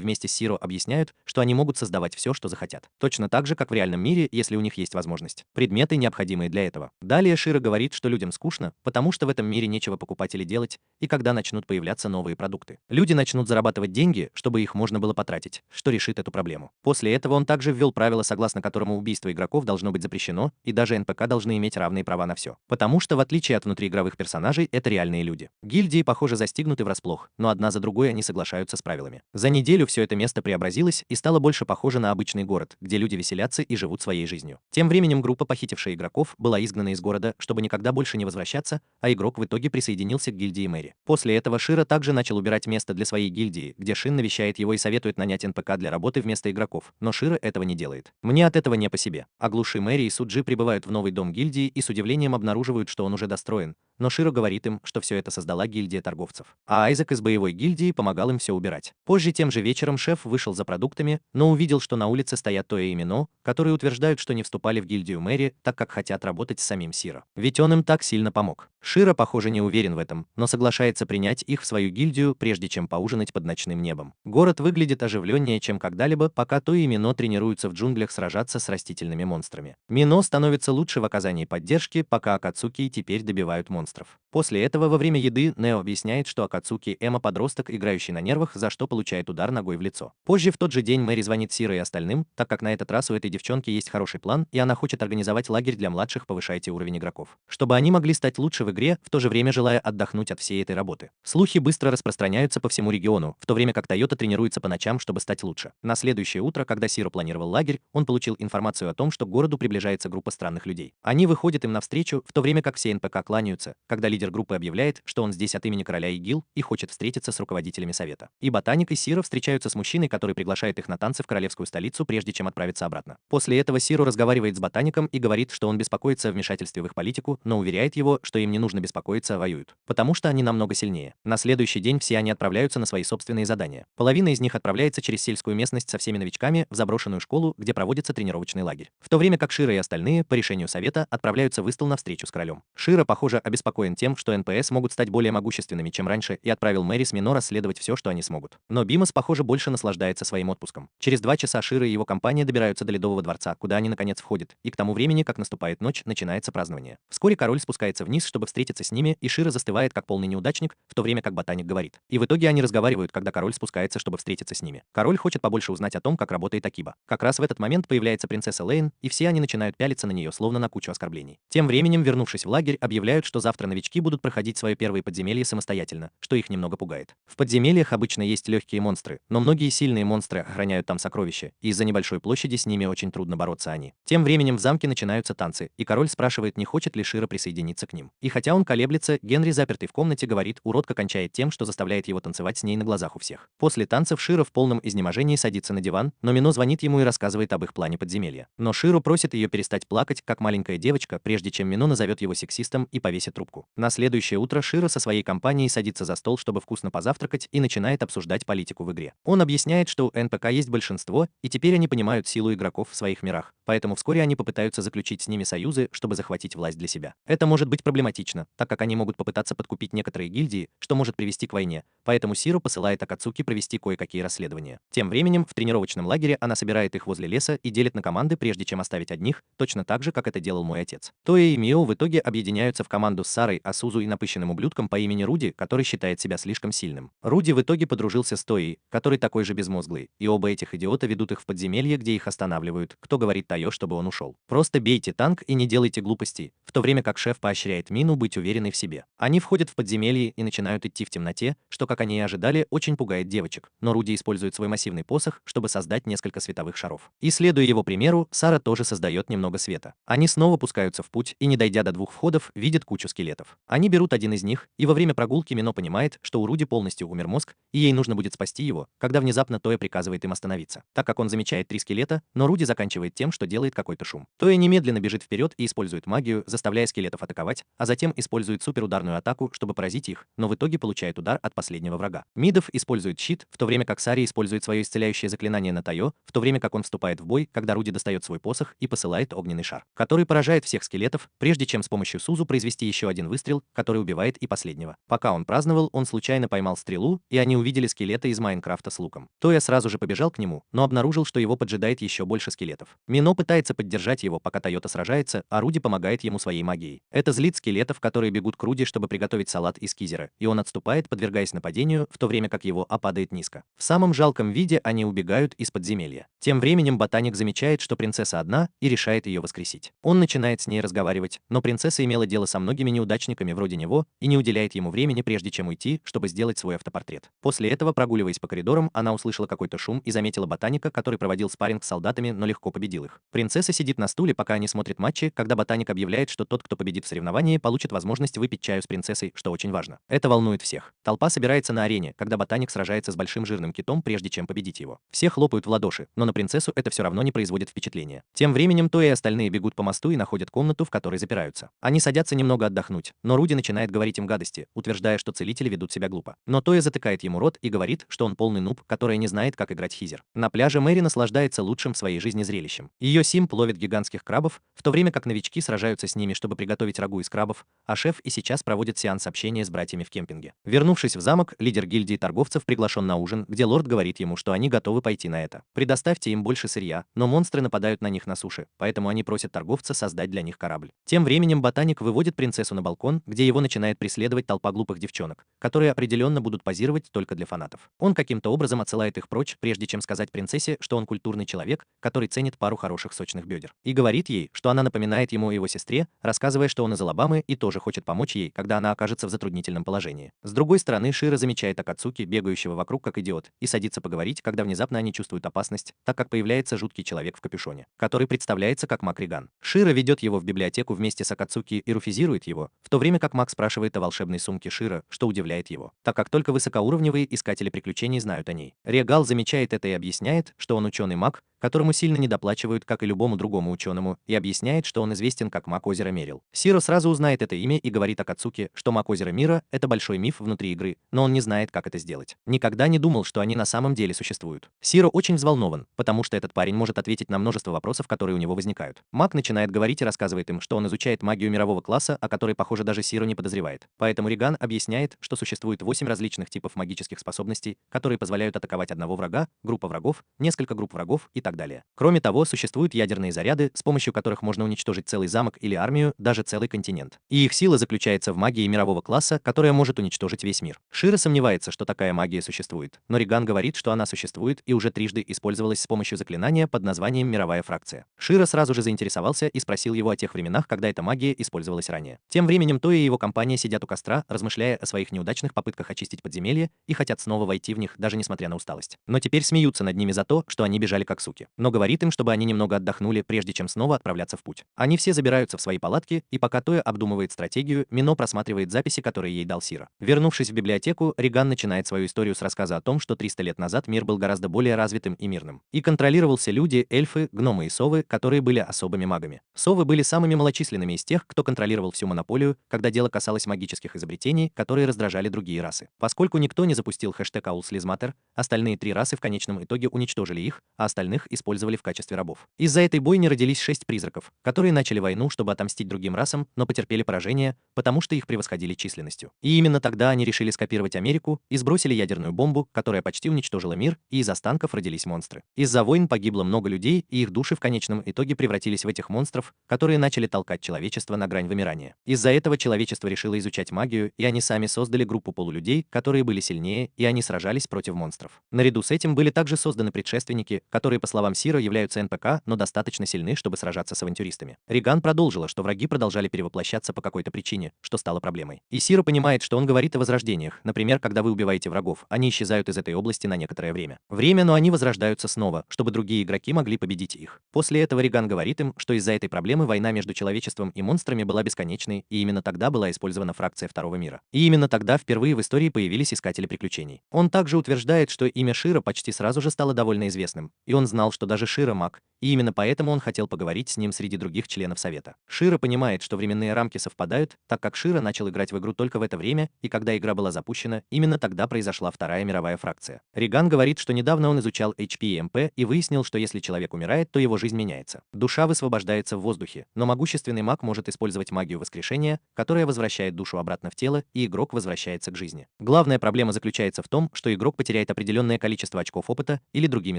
вместе с Сиро объясняют, что они могут создавать все, что захотят. Точно так же, как в реальном мире, если у них есть возможность. Предметы, необходимые для этого. Далее Широ говорит, что людям скучно, потому что в этом мире нечего покупать или делать, и когда начнут появляться новые продукты, люди начнут зарабатывать деньги, чтобы их можно было потратить, что решит эту проблему. После этого он также ввел правило, согласно которому убийство игроков должно быть запрещено, и даже НПК должны иметь равные права на все. Потому что, в отличие от внутриигровых персонажей, это реальные люди. Гильдии, похоже, застигнуты врасплох, но одна за другой они соглашаются с правилами. За неделю все это место преобразилось и стало больше похоже на обычный город, где люди веселятся и живут своей жизнью. Тем временем группа, похитившая игроков, была изгнана из города, чтобы никогда больше не возвращаться, а игрок в итоге присоединился к гильдии Мэри. После этого Широ также начал убирать место для своей гильдии, где Шин навещает его и советует нанять НПК для работы вместо игроков, но Широ этого не делает. Мне от этого не по себе. Оглуши Мэри и Суджи прибывают в новый дом гильдии и с удивлением обнаруживают, что он уже достроен, но Широ говорит им, что все это создала гильдия торговцев, а Айзек из боевой гильдии помогал им все убирать. Позже тем же вечером шеф вышел за продуктами, но увидел, что на улице стоят Тоя и Мино, которые утверждают, что не вступали в гильдию Мэри, так как хотят работать с самим Сиро. Ведь он им так сильно помог. Широ, похоже, не уверен в этом, но соглашается принять их в свою гильдию, прежде чем поужинать под ночным небом. Город выглядит оживленнее, чем когда-либо, пока Тоя и Мино тренируются в джунглях сражаться с растительными монстрами. Мино становится лучше в оказании поддержки, пока Акацуки теперь добивают монстров. После этого во время еды Нео объясняет, что Акацуки Эма подросток, играющий на нервах, за что получает удар ногой в лицо. Позже в тот же день Мэри звонит Сиро и остальным, так как на этот раз у этой девчонки есть хороший план, и она хочет организовать лагерь для младших, повышайте уровень игроков, чтобы они могли стать лучше в игре, в то же время желая отдохнуть от всей этой работы. Слухи быстро распространяются по всему региону, в то время как Тойота тренируется по ночам, чтобы стать лучше. На следующее утро, когда Сиро планировал лагерь, он получил информацию о том, что к городу приближается группа странных людей. Они выходят им навстречу, в то время как все НПК кланяются, когда лидер группы объявляет, что он здесь от имени короля Игил и хочет встретиться с руководителями совета. И Ботаник и Сиро встречаются с мужчиной, который приглашает их на танцы в королевскую столицу, прежде чем отправиться обратно. После этого Сиро разговаривает с Ботаником и говорит, что он беспокоится о вмешательстве в их политику, но уверяет его, что им не нужно беспокоиться, а воюют, потому что они намного сильнее. На следующий день все они отправляются на свои собственные задания. Половина из них отправляется через сельскую местность со всеми новичками в заброшенную школу, где проводится тренировочный лагерь. В то время как Широ и остальные, по решению совета, отправляются в Истл на встречу с королем. Широ, похоже, обеспокоен тем, что НПС могут стать более могущественными, чем раньше, и отправил Мэри с Мино расследовать все, что они смогут. Но Бимос, похоже, больше наслаждается своим отпуском. Через 2 часа Широ и его компания добираются до Ледового дворца, куда они наконец входят, и к тому времени, как наступает ночь, начинается празднование. Вскоре король спускается вниз, чтобы встретиться с ними, и Широ застывает как полный неудачник, в то время как Ботаник говорит. И в итоге они разговаривают, когда король спускается, чтобы встретиться с ними. Король хочет побольше узнать о том, как работает Акиба. Как раз в этот момент появляется принцесса Лейн, и все они начинают пялиться на нее, словно на кучу оскорблений. Тем временем, вернувшись в лагерь, объявляют, что завтра новички будут проходить свое первое подземелье самостоятельно, что их немного пугает. В подземельях обычно есть легкие монстры, но многие сильные монстры охраняют там сокровища, и из-за небольшой площади с ними очень трудно бороться они. Тем временем в замке начинаются танцы, и король спрашивает, не хочет ли Широ присоединиться к ним. И хотя он колеблется, Генри, запертый в комнате, говорит, уродка кончает тем, что заставляет его танцевать с ней на глазах у всех. После танцев Широ в полном изнеможении садится на диван, но Мино звонит ему и рассказывает об их плане подземелья. Но Широ просит ее перестать плакать, как маленькая девочка, прежде чем Мино назовет его сексистом и повесит трубку. На следующее утро Широ со своей компанией садится за стол, чтобы вкусно позавтракать, и начинает обсуждать политику в игре. Он объясняет, что у НПК есть большинство, и теперь они понимают силу игроков в своих мирах, поэтому вскоре они попытаются заключить с ними союзы, чтобы захватить власть для себя. Это может быть проблематично, так как они могут попытаться подкупить некоторые гильдии, что может привести к войне, поэтому Сиро посылает Акацуки провести кое-какие расследования. Тем временем, в тренировочном лагере она собирает их возле леса и делит на команды, прежде чем оставить одних, точно так же, как это делал мой отец. Тоя и Мио в итоге объединяются в команду с Сарой, Асузу и напыщенным ублюдком по имени Руди, который считает себя слишком сильным. Руди в итоге подружился с Тоей, который такой же безмозглый, и оба этих идиота ведут их в подземелье, где их останавливают, кто говорит Тайо, чтобы он ушел. Просто бейте танк и не делайте глупостей, в то время как шеф поощряет Мину быть уверенной в себе. Они входят в подземелье и начинают идти в темноте, что, как они и ожидали, очень пугает девочек, но Руди использует свой массивный посох, чтобы создать несколько световых шаров. И следуя его примеру, Сара тоже создает немного света. Они снова пускаются в путь и, не дойдя до 2 входов, видят кучу скелетов. Они берут один из них, и во время прогулки Мино понимает, что у Руди полностью умер мозг, и ей нужно будет спасти его, когда внезапно Тоя приказывает им остановиться, так как он замечает 3 скелета, но Руди заканчивает тем, что делает какой-то шум. Тоя немедленно бежит вперед и использует магию, заставляя скелетов атаковать, а затем использует суперударную атаку, чтобы поразить их, но в итоге получает удар от последнего врага. Мидов использует щит, в то время как Сари использует свое исцеляющее заклинание на Тайо, в то время как он вступает в бой, когда Руди достает свой посох и посылает огненный шар, который поражает всех скелетов, прежде чем с помощью Сузу произвести еще один выстрел, который убивает и последнего. Пока он праздновал, он случайно поймал стрелу, и они увидели скелета из Майнкрафта с луком. Тоя сразу же побежал к нему, но обнаружил, что его поджидает еще больше скелетов. Мино пытается поддержать его, пока Тойота сражается, а Руди помогает ему своей магией. Это злит скелетов, которые бегут к Руди, чтобы приготовить салат из кизера, и он отступает, подвергаясь нападению, в то время как его падает низко. В самом жалком виде они убегают из подземелья. Тем временем ботаник замечает, что принцесса одна, и решает ее воскресить. Он начинает с ней разговаривать, но принцесса имела дело со многими неудачниками вроде него и не уделяет ему времени, прежде чем уйти, чтобы сделать свой автопортрет. После этого, прогуливаясь по коридорам, она услышала какой-то шум и заметила ботаника, который проводил спарринг с солдатами, но легко победил их. Принцесса сидит на стуле, пока они смотрят матчи, когда ботаник объявляет, что тот, кто победит в соревновании, получит возможность выпить чаю с принцессой, что очень важно. Это волнует всех. Толпа собирается на арене, когда ботаник сражается с большим жирным китом, прежде чем победить его. Все хлопают в ладоши, но на принцессу это все равно не производит впечатления. Тем временем Тоя и остальные бегут по мосту и находят комнату, в которой запираются. Они садятся немного отдохнуть, но Руди начинает говорить им гадости, утверждая, что целители ведут себя глупо. Но Тоя затыкает ему рот и говорит, что он полный нуб, который не знает, как играть хизер. На пляже Мэри наслаждается лучшим в своей жизни зрелищем. Ее Симп ловит гигантских крабов, в то время как новички сражаются с ними, чтобы приготовить рагу из крабов, а шеф и сейчас проводит сеанс общения с братьями в кемпинге. Вернувшись в замок, лидер гильдии торговцев приглашен на ужин, где лорд говорит ему, что они готовы пойти на это. Предоставьте им больше сырья, но монстры нападают на них на суше, поэтому они просят торговца создать для них корабль. Тем временем ботаник выводит принцессу на балкон, где его начинает преследовать толпа глупых девчонок, которые определенно будут позировать только для фанатов. Он каким-то образом отсылает их прочь, прежде чем сказать принцессе, что он культурный человек, который ценит пару хороших сочных бедер. И говорит ей, что она напоминает ему о его сестре, рассказывая, что он из Алабамы и тоже хочет помочь ей, когда она окажется в затруднительном положении. С другой стороны, Широ замечает Акацуки, бегающего вокруг как идиот, и садится поговорить, когда внезапно они чувствуют опасность, так как появляется жуткий человек в капюшоне, который представляется как Мак Риган. Широ ведет его в библиотеку вместе с Акацуки и руфизирует его, в то время как Мак спрашивает о волшебной сумке Широ, что удивляет его, так как только высокоуровневые искатели приключений знают о ней. Регал замечает это и объясняет, что он ученый-маг, которому сильно недоплачивают, как и любому другому ученому, и объясняет, что он известен как Маг Озера Мерил. Сиро сразу узнает это имя и говорит Акацуки, что Маг Озера Мира — это большой миф внутри игры, но он не знает, как это сделать. Никогда не думал, что они на самом деле существуют. Сиро очень взволнован, потому что этот парень может ответить на множество вопросов, которые у него возникают. Маг начинает говорить и рассказывает им, что он изучает магию мирового класса, о которой, похоже, даже Сиро не подозревает. Поэтому Риган объясняет, что существует 8 различных типов магических способностей, которые позволяют атаковать одного врага, группа врагов, несколько групп врагов и так далее. Кроме того, существуют ядерные заряды, с помощью которых можно уничтожить целый замок или армию, даже целый континент. И их сила заключается в магии мирового класса, которая может уничтожить весь мир. Широ сомневается, что такая магия существует, но Риган говорит, что она существует и уже трижды использовалась с помощью заклинания под названием «Мировая фракция». Широ сразу же заинтересовался и спросил его о тех временах, когда эта магия использовалась ранее. Тем временем Тоя и его компания сидят у костра, размышляя о своих неудачных попытках очистить подземелье, и хотят снова войти в них, даже несмотря на усталость. Но теперь смеются над ними за то, что они бежали как суки. Но говорит им, чтобы они немного отдохнули, прежде чем снова отправляться в путь. Они все забираются в свои палатки, и пока Тоя обдумывает стратегию, Мино просматривает записи, которые ей дал Сиро. Вернувшись в библиотеку, Риган начинает свою историю с рассказа о том, что 300 лет назад мир был гораздо более развитым и мирным. И контролировался люди, эльфы, гномы и совы, которые были особыми магами. Совы были самыми малочисленными из тех, кто контролировал всю монополию, когда дело касалось магических изобретений, которые раздражали другие расы. Поскольку никто не запустил хэштег #AllSlizMatter, остальные 3 расы в конечном итоге уничтожили их, а остальных использовали в качестве рабов. Из-за этой бойни родились 6 призраков, которые начали войну, чтобы отомстить другим расам, но потерпели поражение, потому что их превосходили численностью. И именно тогда они решили скопировать Америку и сбросили ядерную бомбу, которая почти уничтожила мир, и из останков родились монстры. Из-за войн погибло много людей, и их души в конечном итоге превратились в этих монстров, которые начали толкать человечество на грань вымирания. Из-за этого человечество решило изучать магию, и они сами создали группу полулюдей, которые были сильнее, и они сражались против монстров. Наряду с этим были также созданы предшественники, которые, по словам словам Сира, являются НПК, но достаточно сильны, чтобы сражаться с авантюристами. Риган продолжила, что враги продолжали перевоплощаться по какой-то причине, что стало проблемой. И Сира понимает, что он говорит о возрождениях. Например, когда вы убиваете врагов, они исчезают из этой области на некоторое время. Но они возрождаются снова, чтобы другие игроки могли победить их. После этого Риган говорит им, что из-за этой проблемы война между человечеством и монстрами была бесконечной, и именно тогда была использована фракция Второго мира. И именно тогда впервые в истории появились Искатели приключений. Он также утверждает, что имя Шира почти сразу же стало довольно известным, и он знал, что даже Шира маг, и именно поэтому он хотел поговорить с ним среди других членов Совета. Шира понимает, что временные рамки совпадают, так как Шира начал играть в игру только в это время, и когда игра была запущена, именно тогда произошла Вторая мировая фракция. Риган говорит, что недавно он изучал HP и MP и выяснил, что если человек умирает, то его жизнь меняется. Душа высвобождается в воздухе, но могущественный маг может использовать магию воскрешения, которая возвращает душу обратно в тело, и игрок возвращается к жизни. Главная проблема заключается в том, что игрок потеряет определенное количество очков опыта, или другими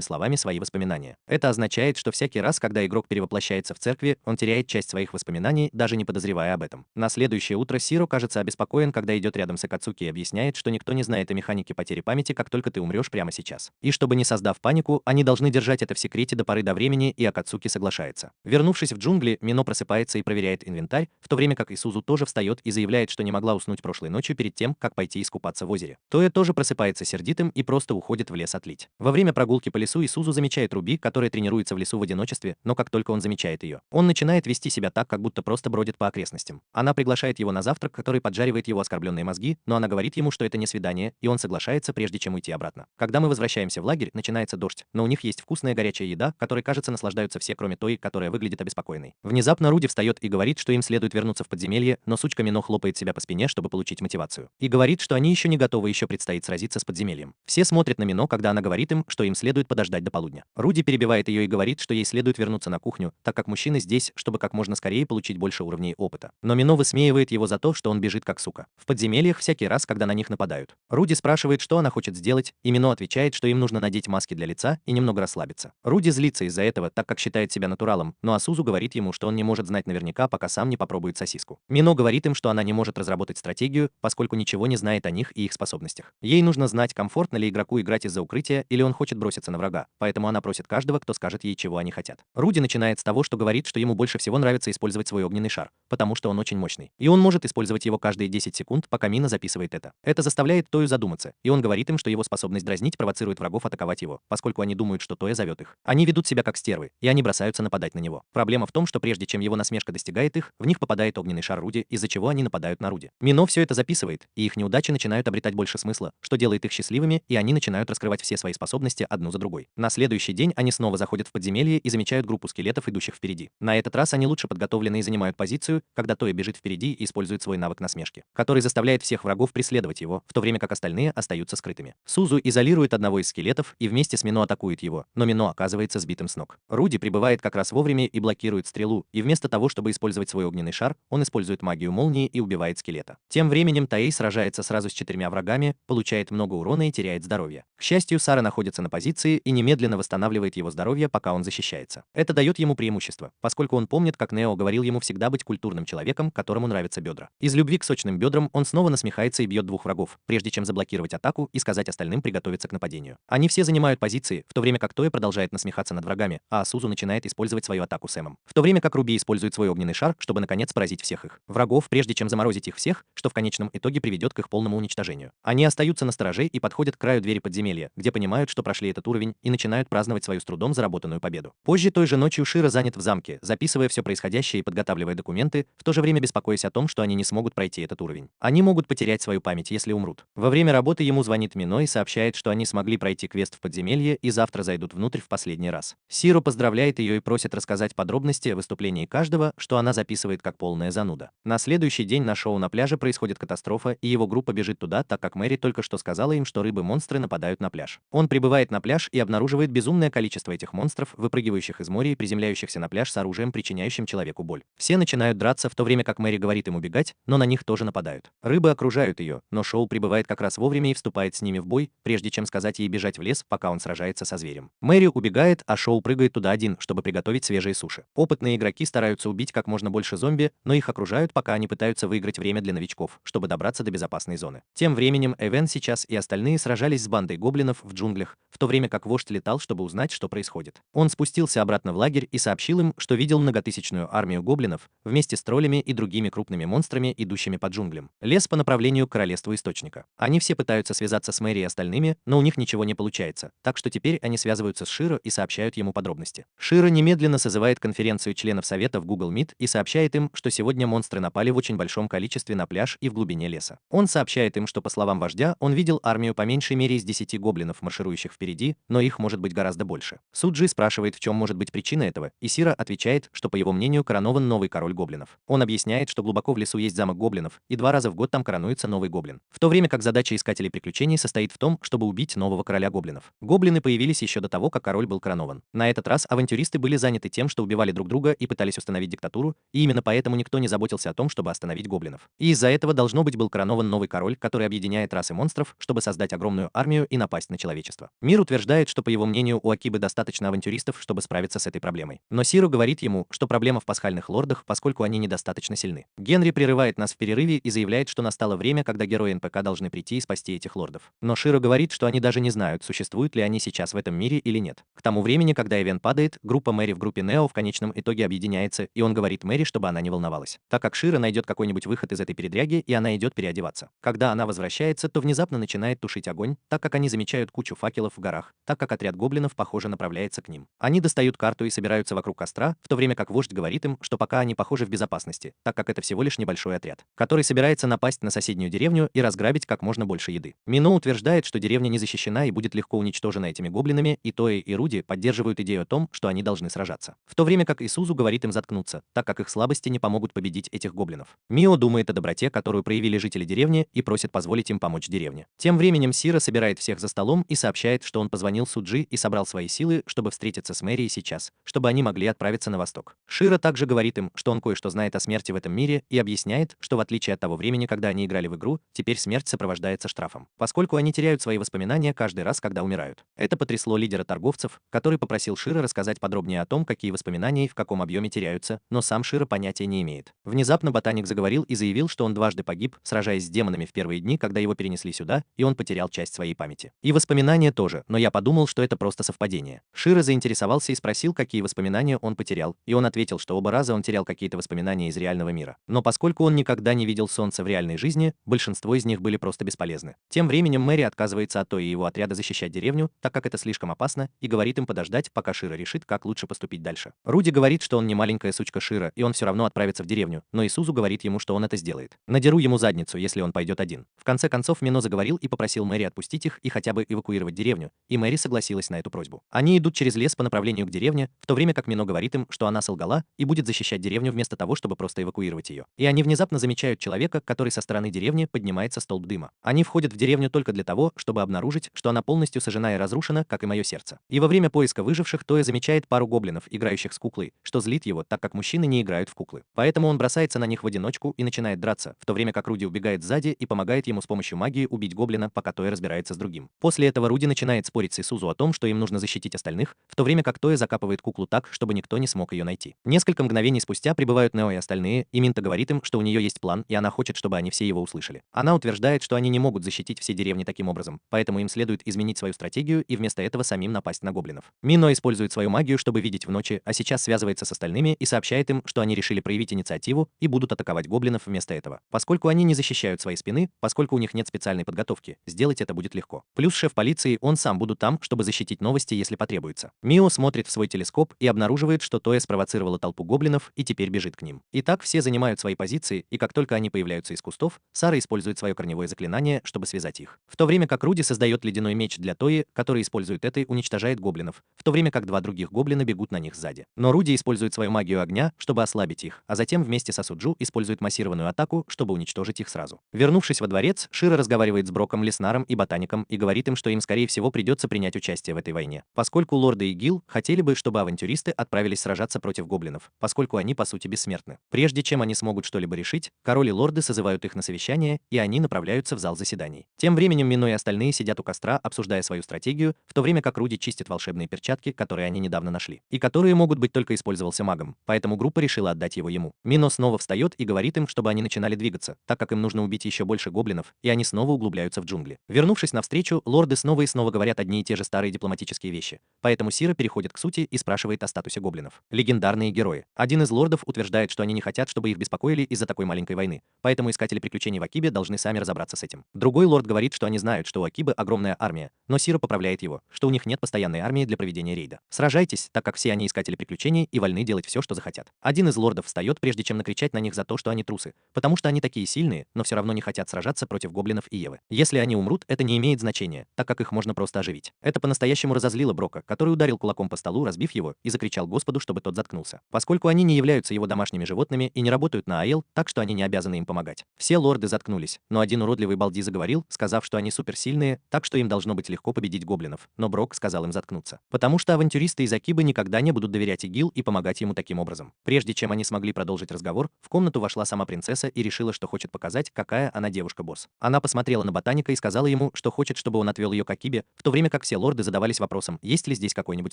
словами, свои воспоминания. Это означает, что всякий раз, когда игрок перевоплощается в церкви, он теряет часть своих воспоминаний, даже не подозревая об этом. На следующее утро Сиро кажется обеспокоен, когда идет рядом с Акацуки и объясняет, что никто не знает о механике потери памяти, как только ты умрешь прямо сейчас. И чтобы не создав панику, они должны держать это в секрете до поры до времени, и Акацуки соглашается. Вернувшись в джунгли, Мино просыпается и проверяет инвентарь, в то время как Исузу тоже встает и заявляет, что не могла уснуть прошлой ночью перед тем, как пойти искупаться в озере. Тоя тоже просыпается сердитым и просто уходит в лес отлить. Во время прогулки по лесу Исузу замечает Руби, которая тренируется в лесу в одиночестве, но как только он замечает ее, он начинает вести себя так, как будто просто бродит по окрестностям. Она приглашает его на завтрак, который поджаривает его оскорбленные мозги, но она говорит ему, что это не свидание, и он соглашается, прежде чем уйти обратно. Когда мы возвращаемся в лагерь, начинается дождь, но у них есть вкусная горячая еда, которой, кажется, наслаждаются все, кроме той, которая выглядит обеспокоенной. Внезапно Руди встает и говорит, что им следует вернуться в подземелье, но сучка Мино хлопает себя по спине, чтобы получить мотивацию. И говорит, что они еще не готовы, еще предстоит сразиться с подземельем. Все смотрят на Мино, когда она говорит им, что им следует подождать до полудня. Руди перебивает ее и говорит, что ей следует вернуться на кухню, так как мужчины здесь, чтобы как можно скорее получить больше уровней опыта. Но Мино высмеивает его за то, что он бежит как сука. В подземельях всякий раз, когда на них нападают. Руди спрашивает, что она хочет сделать, и Мино отвечает, что им нужно надеть маски для лица и немного расслабиться. Руди злится из-за этого, так как считает себя натуралом, но Асузу говорит ему, что он не может знать наверняка, пока сам не попробует сосиску. Мино говорит им, что она не может разработать стратегию, поскольку ничего не знает о них и их способностях. Ей нужно знать, комфортно ли игроку играть из-за укрытия, или он хочет броситься на врага, поэтому она просит каждого, кто скажет ей, чего они хотят. Руди начинает с того, что говорит, что ему больше всего нравится использовать свой огненный шар, потому что он очень мощный. И он может использовать его каждые 10 секунд, пока Мина записывает это. Это заставляет Тою задуматься, и он говорит им, что его способность дразнить провоцирует врагов атаковать его, поскольку они думают, что Тоя зовет их. Они ведут себя как стервы, и они бросаются нападать на него. Проблема в том, что прежде чем его насмешка достигает их, в них попадает огненный шар Руди, из-за чего они нападают на Руди. Мино все это записывает, и их неудачи начинают обретать больше смысла, что делает их счастливыми, и они начинают раскрывать все свои способности одну за другой. На следующий день они снова заходят в подземелье и замечают группу скелетов, идущих впереди. На этот раз они лучше подготовлены и занимают позицию, когда Тоя бежит впереди и использует свой навык насмешки, который заставляет всех врагов преследовать его, в то время как остальные остаются скрытыми. Сузу изолирует одного из скелетов и вместе с Мино атакует его, но Мино оказывается сбитым с ног. Руди прибывает как раз вовремя и блокирует стрелу, и вместо того, чтобы использовать свой огненный шар, он использует магию молнии и убивает скелета. Тем временем Таэй сражается сразу с 4 врагами, получает много урона и теряет здоровье. К счастью, Сара находится на позиции и немедленно восстанавливает его здоровье, пока он защищается. Это дает ему преимущество, поскольку он помнит, как Нео говорил ему всегда быть культурным человеком, которому нравятся бедра. Из любви к сочным бедрам он снова насмехается и бьет 2 врагов, прежде чем заблокировать атаку и сказать остальным приготовиться к нападению. Они все занимают позиции, в то время как Тоя продолжает насмехаться над врагами, а Асузу начинает использовать свою атаку Сэмом. В то время как Руби использует свой огненный шар, чтобы наконец поразить всех их врагов, прежде чем заморозить их всех, что в конечном итоге приведет к их полному уничтожению. Они остаются на стороже и подходят к краю двери подземелья, где понимают, что прошли этот уровень, и начинают праздновать свою с трудом заработанную победу. Позже той же ночью Шира занят в замке, записывая все происходящее и подготавливая документы, в то же время беспокоясь о том, что они не смогут пройти этот уровень. Они могут потерять свою память, если умрут. Во время работы ему звонит Мино и сообщает, что они смогли пройти квест в подземелье и завтра зайдут внутрь в последний раз. Сиро поздравляет ее и просит рассказать подробности о выступлении каждого, что она записывает как полная зануда. На следующий день на шоу на пляже происходит катастрофа, и его группа бежит туда, так как Мэри только что сказала им, что рыбы-монстры нападают на пляж. Он прибывает на пляж и обнаруживает безумное количество этих монстров, выпрыгивающих из моря и приземляющихся на пляж с оружием, причиняющим человеку боль. Все начинают драться, в то время как Мэри говорит им убегать, но на них тоже нападают. Рыбы окружают ее, но Шоу прибывает как раз вовремя и вступает с ними в бой, прежде чем сказать ей бежать в лес, пока он сражается со зверем. Мэри убегает, а Шоу прыгает туда один, чтобы приготовить свежие суши. Опытные игроки стараются убить как можно больше зомби, но их окружают, пока они пытаются выиграть время для новичков, чтобы добраться до безопасной зоны. Тем временем Эвен сейчас и остальные сражались с бандой гоблинов в джунглях, в то время как вождь летал, чтобы узнать, что происходит. Он спустился обратно в лагерь и сообщил им, что видел многотысячную армию гоблинов вместе с троллями и другими крупными монстрами, идущими по джунглям. Лес по направлению к королевству Источника. Они все пытаются связаться с Мэри и остальными, но у них ничего не получается, так что теперь они связываются с Широ и сообщают ему подробности. Широ немедленно созывает конференцию членов совета в Google Meet и сообщает им, что сегодня монстры напали в очень большом количестве на пляж и в глубине леса. Он сообщает им, что по словам вождя, он видел армию по меньшей мере из 10 гоблинов, марширующих впереди, но их может быть гораздо больше. Суджи спрашивает, в чем может быть причина этого, и Сира отвечает, что по его мнению коронован новый король гоблинов. Он объясняет, что глубоко в лесу есть замок гоблинов, и 2 раза в год там коронуется новый гоблин. В то время как задача искателей приключений состоит в том, чтобы убить нового короля гоблинов. Гоблины появились еще до того, как король был коронован. На этот раз авантюристы были заняты тем, что убивали друг друга и пытались установить диктатуру, и именно поэтому никто не заботился о том, чтобы остановить гоблинов. И из-за этого должно быть был коронован новый король, который объединяет расы монстров, чтобы создать огромную армию и напасть на человечество. Мир утверждает, что, по его мнению, у Акибы достаточно авантюристов, чтобы справиться с этой проблемой. Но Сиру говорит ему, что проблема в пасхальных лордах, поскольку они недостаточно сильны. Генри прерывает нас в перерыве и заявляет, что настало время, когда герои НПК должны прийти и спасти этих лордов. Но Широ говорит, что они даже не знают, существуют ли они сейчас в этом мире или нет. К тому времени, когда Эвен падает, группа Мэри в группе Нео в конечном итоге объединяется, и он говорит Мэри, чтобы она не волновалась, так как Широ найдет какой-нибудь выход из этой передряги, и она идет переодеваться. Когда она возвращается, то внезапно начинает тушить огонь, так как они замечают кучу факелов в горах, так как отряд гоблинов, похоже, направляется к ним. Они достают карту и собираются вокруг костра, в то время как вождь говорит им, что пока они, похоже, в безопасности, так как это всего лишь небольшой отряд, который собирается напасть на соседнюю деревню и разграбить как можно больше еды. Мино утверждает, что деревня не защищена и будет легко уничтожена этими гоблинами, и Тои и Руди поддерживают идею о том, что они должны сражаться. В то время как Исузу говорит им заткнуться, так как их слабости не помогут победить этих гоблинов. Мио думает о доброте, которую проявили жители деревни, и просит позволить им помочь деревне. Тем временем Сира собирает всех за столом и сообщает, что он позвонил Суджи и собрал свои силы, чтобы встретиться с Мэри сейчас, чтобы они могли отправиться на восток. Широ также говорит им, что он кое-что знает о смерти в этом мире и объясняет, что в отличие от того времени, когда они играли в игру, теперь смерть сопровождается штрафом, поскольку они теряют свои воспоминания каждый раз, когда умирают. Это потрясло лидера торговцев, который попросил Широ рассказать подробнее о том, какие воспоминания и в каком объеме теряются, но сам Широ понятия не имеет. Внезапно ботаник заговорил и заявил, что он дважды погиб, сражаясь с демонами в первые дни, когда его перенесли сюда, и он потерял часть своей памяти. И воспоминания тоже, но я подумал, что это просто совпадение. Широ заинтересовался и спросил, какие воспоминания он потерял, и он ответил, что оба раза он терял какие-то воспоминания из реального мира. Но поскольку он никогда не видел солнца в реальной жизни, большинство из них были просто бесполезны. Тем временем Мэри отказывается от Тои и его отряда защищать деревню, так как это слишком опасно, и говорит им подождать, пока Широ решит, как лучше поступить дальше. Руди говорит, что он не маленькая сучка Широ, и он все равно отправится в деревню, но Исузу говорит ему, что он это сделает. Надеру ему задницу, если он пойдет один. В конце концов Мино заговорил и попросил Мэри отпустить их и хотя бы эвакуировать деревню, и Мэри согласилась на эту просьбу. Они идут через лес по направлению к деревне, в то время как Мино говорит им, что она солгала и будет защищать деревню вместо того, чтобы просто эвакуировать ее. И они внезапно замечают человека, который со стороны деревни поднимается столб дыма. Они входят в деревню только для того, чтобы обнаружить, что она полностью сожжена и разрушена, как и мое сердце. И во время поиска выживших Тоя замечает пару гоблинов, играющих с куклой, что злит его, так как мужчины не играют в куклы. Поэтому он бросается на них в одиночку и начинает драться, в то время как Руди убегает сзади и помогает ему с помощью магии убить гоблина, пока Тоя разбирается с другим. После этого Руди начинает спорить с Исузу о том, что им нужно защитить остальных, в то время как Тоя закапывает куклу так, чтобы никто не смог ее найти. Несколько мгновений спустя прибывают Нео и остальные, и Минта говорит им, что у нее есть план, и она хочет, чтобы они все его услышали. Она утверждает, что они не могут защитить все деревни таким образом, поэтому им следует изменить свою стратегию и вместо этого самим напасть на гоблинов. Мино использует свою магию, чтобы видеть в ночи, а сейчас связывается с остальными и сообщает им, что они решили проявить инициативу и будут атаковать гоблинов вместо этого. Поскольку они не защищают свои спины, поскольку у них нет специальной подготовки, сделать это будет легко. Плюс шеф полиции, он сам будут там, чтобы защитить новости, если потребуется. Мио смотрит в свой телескоп и обнаруживает, что Тоя спровоцировала толпу гоблинов и теперь бежит к ним. Итак, все занимают свои позиции, и как только они появляются из кустов, Сара использует свое корневое заклинание, чтобы связать их. В то время как Руди создает ледяной меч для Тои, который использует это и уничтожает гоблинов, в то время как 2 других гоблина бегут на них сзади. Но Руди использует свою магию огня, чтобы ослабить их, а затем вместе со Суджу использует массированную атаку, чтобы уничтожить их сразу. Вернувшись во дворец, Широ разговаривает с Броком, Леснаром и Ботаником и говорит им, что им скорее всего придется принять участие в этой войне. Поскольку лорды и Гил, Айл хотели бы, чтобы авантюристы отправились сражаться против гоблинов, поскольку они по сути бессмертны. Прежде чем они смогут что-либо решить, король и лорды созывают их на совещание, и они направляются в зал заседаний. Тем временем Мино и остальные сидят у костра, обсуждая свою стратегию, в то время как Руди чистит волшебные перчатки, которые они недавно нашли, и которые могут быть только использовался магом, поэтому группа решила отдать его ему. Мино снова встает и говорит им, чтобы они начинали двигаться, так как им нужно убить еще больше гоблинов, и они снова углубляются в джунгли. Вернувшись на встречу, лорды снова и снова говорят одни и те же старые дипломатические вещи, поэтому Сира переходит к сути и спрашивает о статусе гоблинов. Легендарные герои. Один из лордов утверждает, что они не хотят, чтобы их беспокоили из-за такой маленькой войны, поэтому искатели приключений в Акибе должны сами разобраться с этим. Другой лорд говорит, что они знают, что у Акибы огромная армия, но Сира поправляет его, что у них нет постоянной армии для проведения рейда. Сражайтесь, так как все они искатели приключений и вольны делать все, что захотят. Один из лордов встает, прежде чем накричать на них за то, что они трусы, потому что они такие сильные, но все равно не хотят сражаться против гоблинов и Евы. Если они умрут, это не имеет значения, так как их можно просто оживить. Это по-настоящему разозлило Брока, который ударил кулаком по столу, разбив его, и закричал Господу, чтобы тот заткнулся, поскольку они не являются его домашними животными и не работают на Аэл, так что они не обязаны им помогать. Все лорды заткнулись, но один уродливый балди заговорил, сказав, что они суперсильные, так что им должно быть легко победить гоблинов, но Брок сказал им заткнуться, потому что авантюристы из Акибы никогда не будут доверять Игил и помогать ему таким образом. Прежде чем они смогли продолжить разговор, в комнату вошла сама принцесса и решила, что хочет показать, какая она девушка-босс. Она посмотрела на ботаника и сказала ему, что хочет, чтобы он отвел ее к Акибе, в то время как все лорды задавались вопросом, есть ли здесь какой-нибудь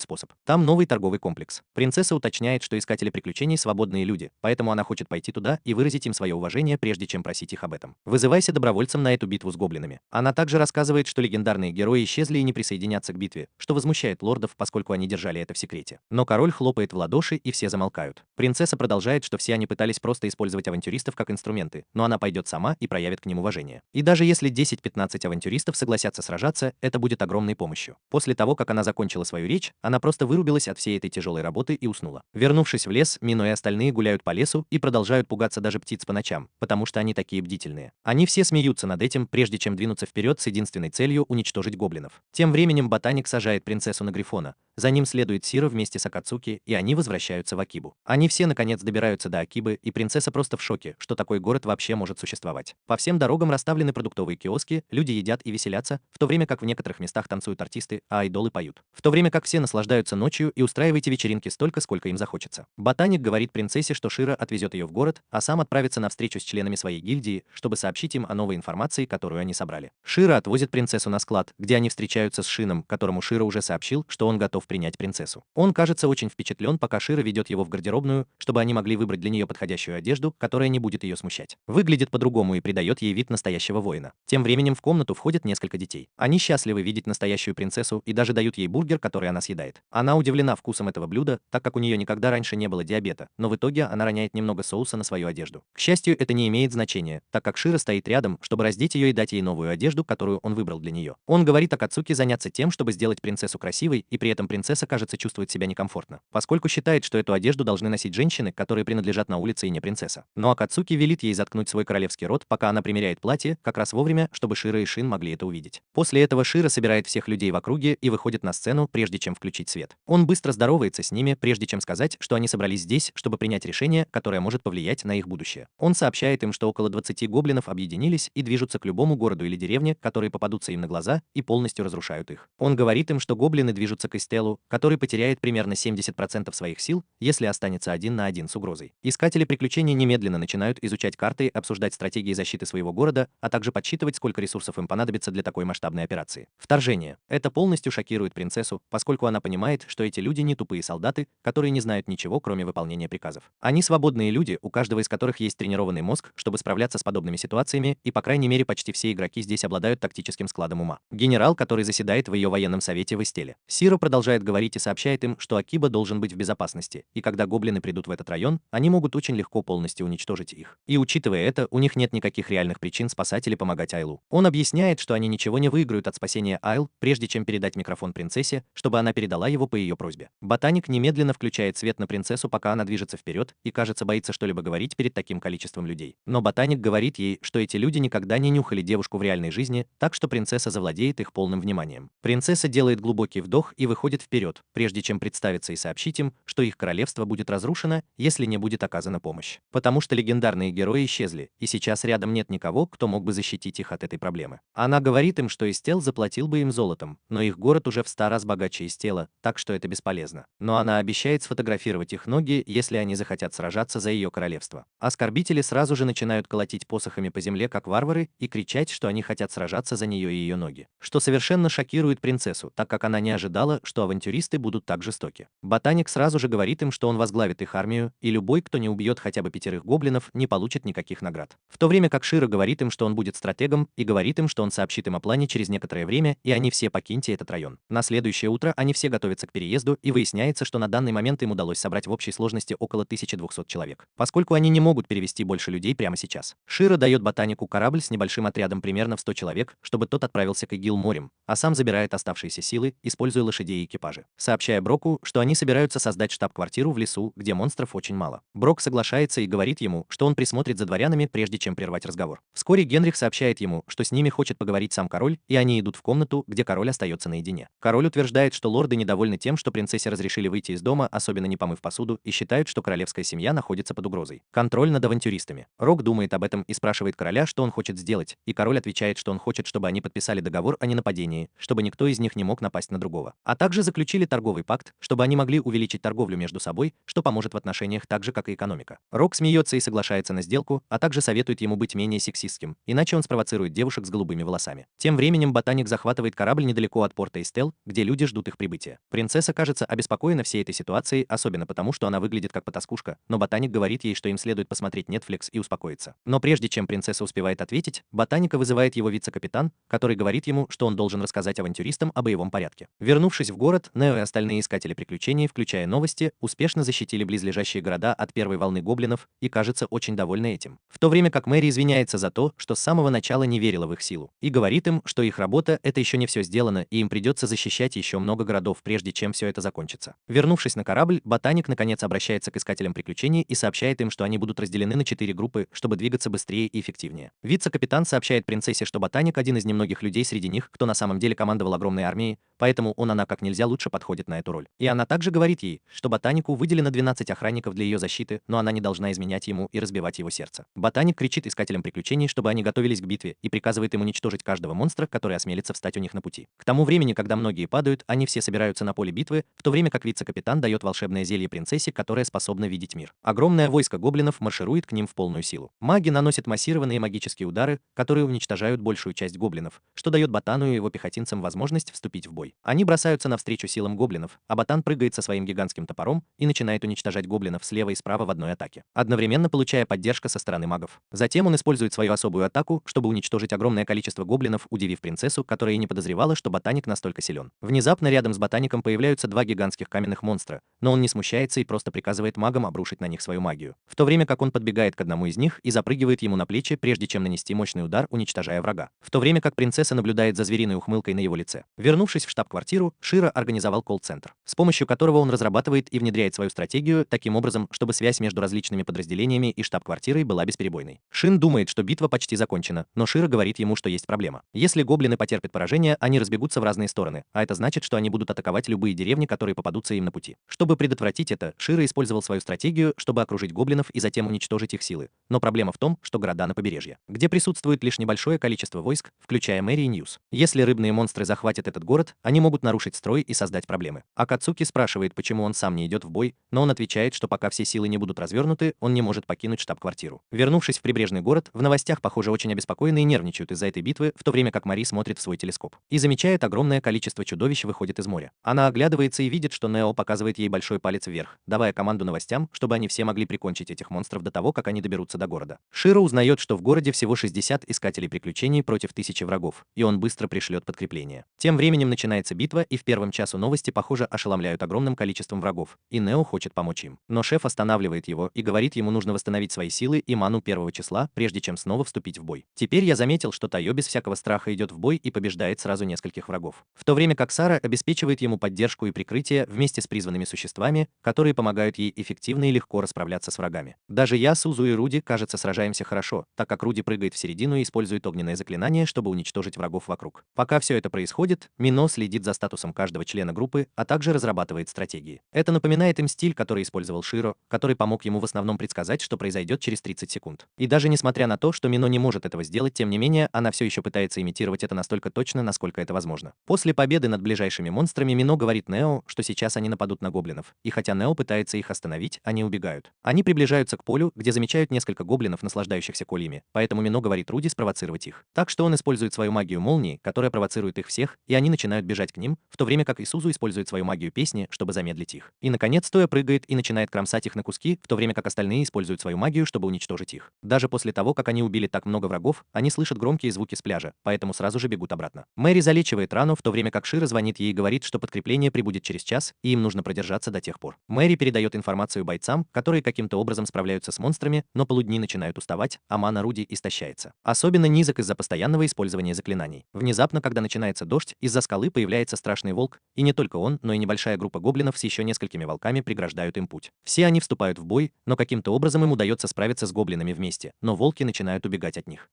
способ. Там новый торговый комплекс. Принцесса уточняет, что искатели приключений свободные люди, поэтому она хочет пойти туда и выразить им свое уважение, прежде чем просить их об этом. Вызывайся добровольцем на эту битву с гоблинами. Она также рассказывает, что легендарные герои исчезли и не присоединятся к битве, что возмущает лордов, поскольку они держали это в секрете. Но король хлопает в ладоши, и все замолкают. Принцесса продолжает, что все они пытались просто использовать авантюристов как инструменты, но она пойдет сама и проявит к ним уважение. И даже если 10-15 авантюристов согласятся сражаться, это будет огромной помощью. После того, как она закончила свою речь, она просто вырубилась от всей этой тяжелой работы и уснула. Вернувшись в лес, Мино и остальные гуляют по лесу и продолжают пугаться даже птиц по ночам, потому что они такие бдительные. Они все смеются над этим, прежде чем двинуться вперед с единственной целью уничтожить гоблинов. Тем временем ботаник сажает принцессу на Грифона. За ним следует Сира вместе с Акацуки, и они возвращаются в Акибу. Они все наконец добираются до Акибы, и принцесса просто в шоке, что такой город вообще может существовать. По всем дорогам расставлены продуктовые киоски, люди едят и веселятся, в то время как в некоторых местах танцуют артисты, а айдолы поют. В то время как все наслаждаются ночью и устраиваете вечеринки столько, сколько им захочется. Ботаник говорит принцессе, что Шира отвезет ее в город, а сам отправится на встречу с членами своей гильдии, чтобы сообщить им о новой информации, которую они собрали. Шира отвозит принцессу на склад, где они встречаются с Шином, которому Шира уже сообщил, что он готов принять принцессу. Он кажется очень впечатлен, пока Шира ведет его в гардеробную, чтобы они могли выбрать для нее подходящую одежду, которая не будет ее смущать. Выглядит по-другому и придает ей вид настоящего воина. Тем временем в комнату входят несколько детей. Они счастливы видеть настоящую принцессу и даже дают ей бургер, который она съедает. Она удивлена вкусом этого блюда, так как у нее никогда раньше не было диабета, но в итоге она роняет немного соуса на свою одежду. К счастью, это не имеет значения, так как Шира стоит рядом, чтобы раздеть ее и дать ей новую одежду, которую он выбрал для нее. Он говорит Акацуки заняться тем, чтобы сделать принцессу красивой, и при этом принцесса, кажется, чувствует себя некомфортно, поскольку считает, что эту одежду должны носить женщины, которые принадлежат на улице и не принцесса. Но Акацуки велит ей заткнуть свой королевский рот, пока она примеряет платье, как раз вовремя, чтобы Шира и Шин могли это увидеть. После этого Шира собирает всех людей в округе и выходит на сцену, прежде чем включить свет. Он быстро здоровается с ними, прежде чем сказать, что они собрались здесь, чтобы принять решение, которое может повлиять на их будущее. Он сообщает им, что около 20 гоблинов объединились и движутся к любому городу или деревне, которые попадутся им на глаза, и полностью разрушают их. Он говорит им, что гоблины движутся к Эстелу, который потеряет примерно 70% своих сил, если останется один на один с угрозой. Искатели приключений немедленно начинают изучать карты, обсуждать стратегии защиты своего города, а также подсчитывать, сколько ресурсов им понадобится для такой масштабной операции. Вторжение. Это полностью шокирует принцессу, поскольку она понимает, что эти люди не тупые солдаты, которые не знают ничего, кроме выполнения приказов. Они свободные люди, у каждого из которых есть тренированный мозг, чтобы справляться с подобными ситуациями, и по крайней мере почти все игроки здесь обладают тактическим складом ума. Генерал, который заседает в ее военном совете в Эстеле. Сира продолжает говорить и сообщает им, что Акиба должен быть в безопасности, и когда гоблины придут в этот район, они могут очень легко полностью уничтожить их. И учитывая это, у них нет никаких реальных причин спасать или помогать Айлу. Он объясняет, что они ничего не выиграют от спасения Айл, прежде чем передать микрофон принцессе, чтобы она передала его по ее просьбе. Ботаник немедленно включает свет на принцессу, пока она движется вперед, и, кажется, боится что-либо говорить перед таким количеством людей. Но ботаник говорит ей, что эти люди никогда не нюхали девушку в реальной жизни, так что принцесса завладеет их полным вниманием. Принцесса делает глубокий вдох и выходит выходит вперед, прежде чем представиться и сообщить им, что их королевство будет разрушено, если не будет оказана помощь. Потому что легендарные герои исчезли, и сейчас рядом нет никого, кто мог бы защитить их от этой проблемы. Она говорит им, что Истел заплатил бы им золотом, но их город уже в 100 раз богаче Истела, так что это бесполезно. Но она обещает сфотографировать их ноги, если они захотят сражаться за ее королевство. Оскорбители сразу же начинают колотить посохами по земле, как варвары, и кричать, что они хотят сражаться за нее и ее ноги. Что совершенно шокирует принцессу, так как она не ожидала, что авантюристы будут так жестоки. Ботаник сразу же говорит им, что он возглавит их армию, и любой, кто не убьет хотя бы 5 гоблинов, не получит никаких наград. В то время как Широ говорит им, что он будет стратегом, и говорит им, что он сообщит им о плане через некоторое время, и они все покиньте этот район. На следующее утро они все готовятся к переезду, и выясняется, что на данный момент им удалось собрать в общей сложности около 1200 человек, поскольку они не могут перевести больше людей прямо сейчас. Широ дает ботанику корабль с небольшим отрядом примерно в 100 человек, чтобы тот отправился к Игил морем, а сам забирает оставшиеся силы, используя лошадей и экипажи, сообщая Броку, что они собираются создать штаб-квартиру в лесу, где монстров очень мало. Брок соглашается и говорит ему, что он присмотрит за дворянами, прежде чем прервать разговор. Вскоре Генрих сообщает ему, что с ними хочет поговорить сам король, и они идут в комнату, где король остается наедине. Король утверждает, что лорды недовольны тем, что принцессе разрешили выйти из дома, особенно не помыв посуду, и считают, что королевская семья находится под угрозой. Контроль над авантюристами. Рок думает об этом и спрашивает короля, что он хочет сделать, и король отвечает, что он хочет, чтобы они подписали договор о ненападении, чтобы никто из них не мог напасть на другого, а также заключили торговый пакт, чтобы они могли увеличить торговлю между собой, что поможет в отношениях так же, как и экономика. Рок смеется и соглашается на сделку, а также советует ему быть менее сексистским, иначе он спровоцирует девушек с голубыми волосами. Тем временем ботаник захватывает корабль недалеко от порта Истел, где люди ждут их прибытия. Принцесса кажется обеспокоена всей этой ситуацией, особенно потому, что она выглядит как потаскушка, но ботаник говорит ей, что им следует посмотреть Netflix и успокоиться. Но прежде чем принцесса успевает ответить, ботаника вызывает его вице-капитан, который говорит ему, что он должен рассказать авантюристам о боевом порядке. Вернувшись в город, Нео и остальные искатели приключений, включая новости, успешно защитили близлежащие города от первой волны гоблинов и, кажется, очень довольны этим. В то время как Мэри извиняется за то, что с самого начала не верила в их силу, и говорит им, что их работа — это еще не все сделано, и им придется защищать еще много городов, прежде чем все это закончится. Вернувшись на корабль, ботаник наконец обращается к искателям приключений и сообщает им, что они будут разделены на 4 группы, чтобы двигаться быстрее и эффективнее. Вице-капитан сообщает принцессе, что ботаник один из немногих людей среди них, кто на самом деле командовал огромной армией, поэтому она как нельзя лучше подходит на эту роль. И она также говорит ей, что ботанику выделено 12 охранников для ее защиты, но она не должна изменять ему и разбивать его сердце. Ботаник кричит искателям приключений, чтобы они готовились к битве, и приказывает им уничтожить каждого монстра, который осмелится встать у них на пути. К тому времени, когда многие падают, они все собираются на поле битвы, в то время как вице-капитан дает волшебное зелье принцессе, которое способно видеть мир. Огромное войско гоблинов марширует к ним в полную силу. Маги наносят массированные магические удары, которые уничтожают большую часть гоблинов, что дает Ботану и его пехотинцам возможность вступить в бой. Они бросаются навстречу силам гоблинов, а Ботан прыгает со своим гигантским топором и начинает уничтожать гоблинов слева и справа в одной атаке, одновременно получая поддержку со стороны магов. Затем он использует свою особую атаку, чтобы уничтожить огромное количество гоблинов, удивив принцессу, которая и не подозревала, что ботаник настолько силен. Внезапно рядом с ботаником появляются 2 гигантских каменных монстра, но он не смущается и просто приказывает магам обрушить на них свою магию, в то время как он подбегает к одному из них и запрыгивает ему на плечи, прежде чем нанести мощный удар, уничтожая врага. В то время как принцесса наблюдает за звериной ухмылкой на его лице. Вернувшись в штаб-квартиру, Широ организовал колл-центр, с помощью которого он разрабатывает и внедряет свою стратегию таким образом, чтобы связь между различными подразделениями и штаб-квартирой была бесперебойной. Шин думает, что битва почти закончена, но Широ говорит ему, что есть проблема. Если гоблины потерпят поражение, они разбегутся в разные стороны, а это значит, что они будут атаковать любые деревни, которые попадутся им на пути. Чтобы предотвратить это, Широ использовал свою стратегию, чтобы окружить гоблинов и затем уничтожить их силы. Но проблема в том, что города на побережье, где присутствует лишь небольшое количество войск, включая Мэри и Ньюс. Если рыбные монстры захватят этот город, они могут нарушить строй и создать проблемы. Акацуки спрашивает, почему он сам не идет в бой, но он отвечает, что пока все силы не будут развернуты, он не может покинуть штаб-квартиру. Вернувшись в прибрежный город, в новостях, похоже, очень обеспокоены и нервничают из-за этой битвы, в то время как Мари смотрит в свой телескоп и замечает, огромное количество чудовищ выходит из моря. Она оглядывается и видит, что Нео показывает ей большой палец вверх, давая команду новостям, чтобы они все могли прикончить этих монстров до того, как они доберутся до города. Широ узнает, что в городе всего 60 искателей приключений против 1000 врагов, и он быстро пришлет подкрепление. Тем временем начинается битва, и в первом часу новости, похоже, ошеломляют огромным количеством врагов, и Нео хочет помочь им. Но шеф останавливает его и говорит, ему нужно восстановить свои силы и ману первого числа, прежде чем снова вступить в бой. Теперь я заметил, что Тайо без всякого страха идет в бой и побеждает сразу нескольких врагов. В то время как Сара обеспечивает ему поддержку и прикрытие вместе с призванными существами, которые помогают ей эффективно и легко расправляться с врагами. Даже я, Сузу и Руди, кажется, сражаемся хорошо, так как Руди прыгает в середину и использует огненное заклинание, чтобы уничтожить врагов вокруг. Пока все это происходит, Мино следит следит за статусом каждого члена группы, а также разрабатывает стратегии. Это напоминает им стиль, который использовал Широ, который помог ему в основном предсказать, что произойдет через 30 секунд. И даже несмотря на то, что Мино не может этого сделать, тем не менее, она все еще пытается имитировать это настолько точно, насколько это возможно. После победы над ближайшими монстрами Мино говорит Нео, что сейчас они нападут на гоблинов, и хотя Нео пытается их остановить, они убегают. Они приближаются к полю, где замечают несколько гоблинов, наслаждающихся кольями, поэтому Мино говорит Руди спровоцировать их. Так что он использует свою магию молнии, которая провоцирует их всех, и они начинают бежать к ним, в то время как Исузу использует свою магию песни, чтобы замедлить их. И наконец Тоя прыгает и начинает кромсать их на куски, в то время как остальные используют свою магию, чтобы уничтожить их. Даже после того, как они убили так много врагов, они слышат громкие звуки с пляжа, поэтому сразу же бегут обратно. Мэри залечивает рану, в то время как Широ звонит ей и говорит, что подкрепление прибудет через час, и им нужно продержаться до тех пор. Мэри передает информацию бойцам, которые каким-то образом справляются с монстрами, но полудни начинают уставать, а мана Руди истощается. Особенно низок из-за постоянного использования заклинаний. Внезапно, когда начинается дождь, из-за скалы появляется страшный волк, и не только он, но и небольшая группа гоблинов с еще несколькими волками преграждают им путь. Все они вступают в бой, но каким-то образом им удается справиться с гоблинами вместе, но волки начинают убегать от них.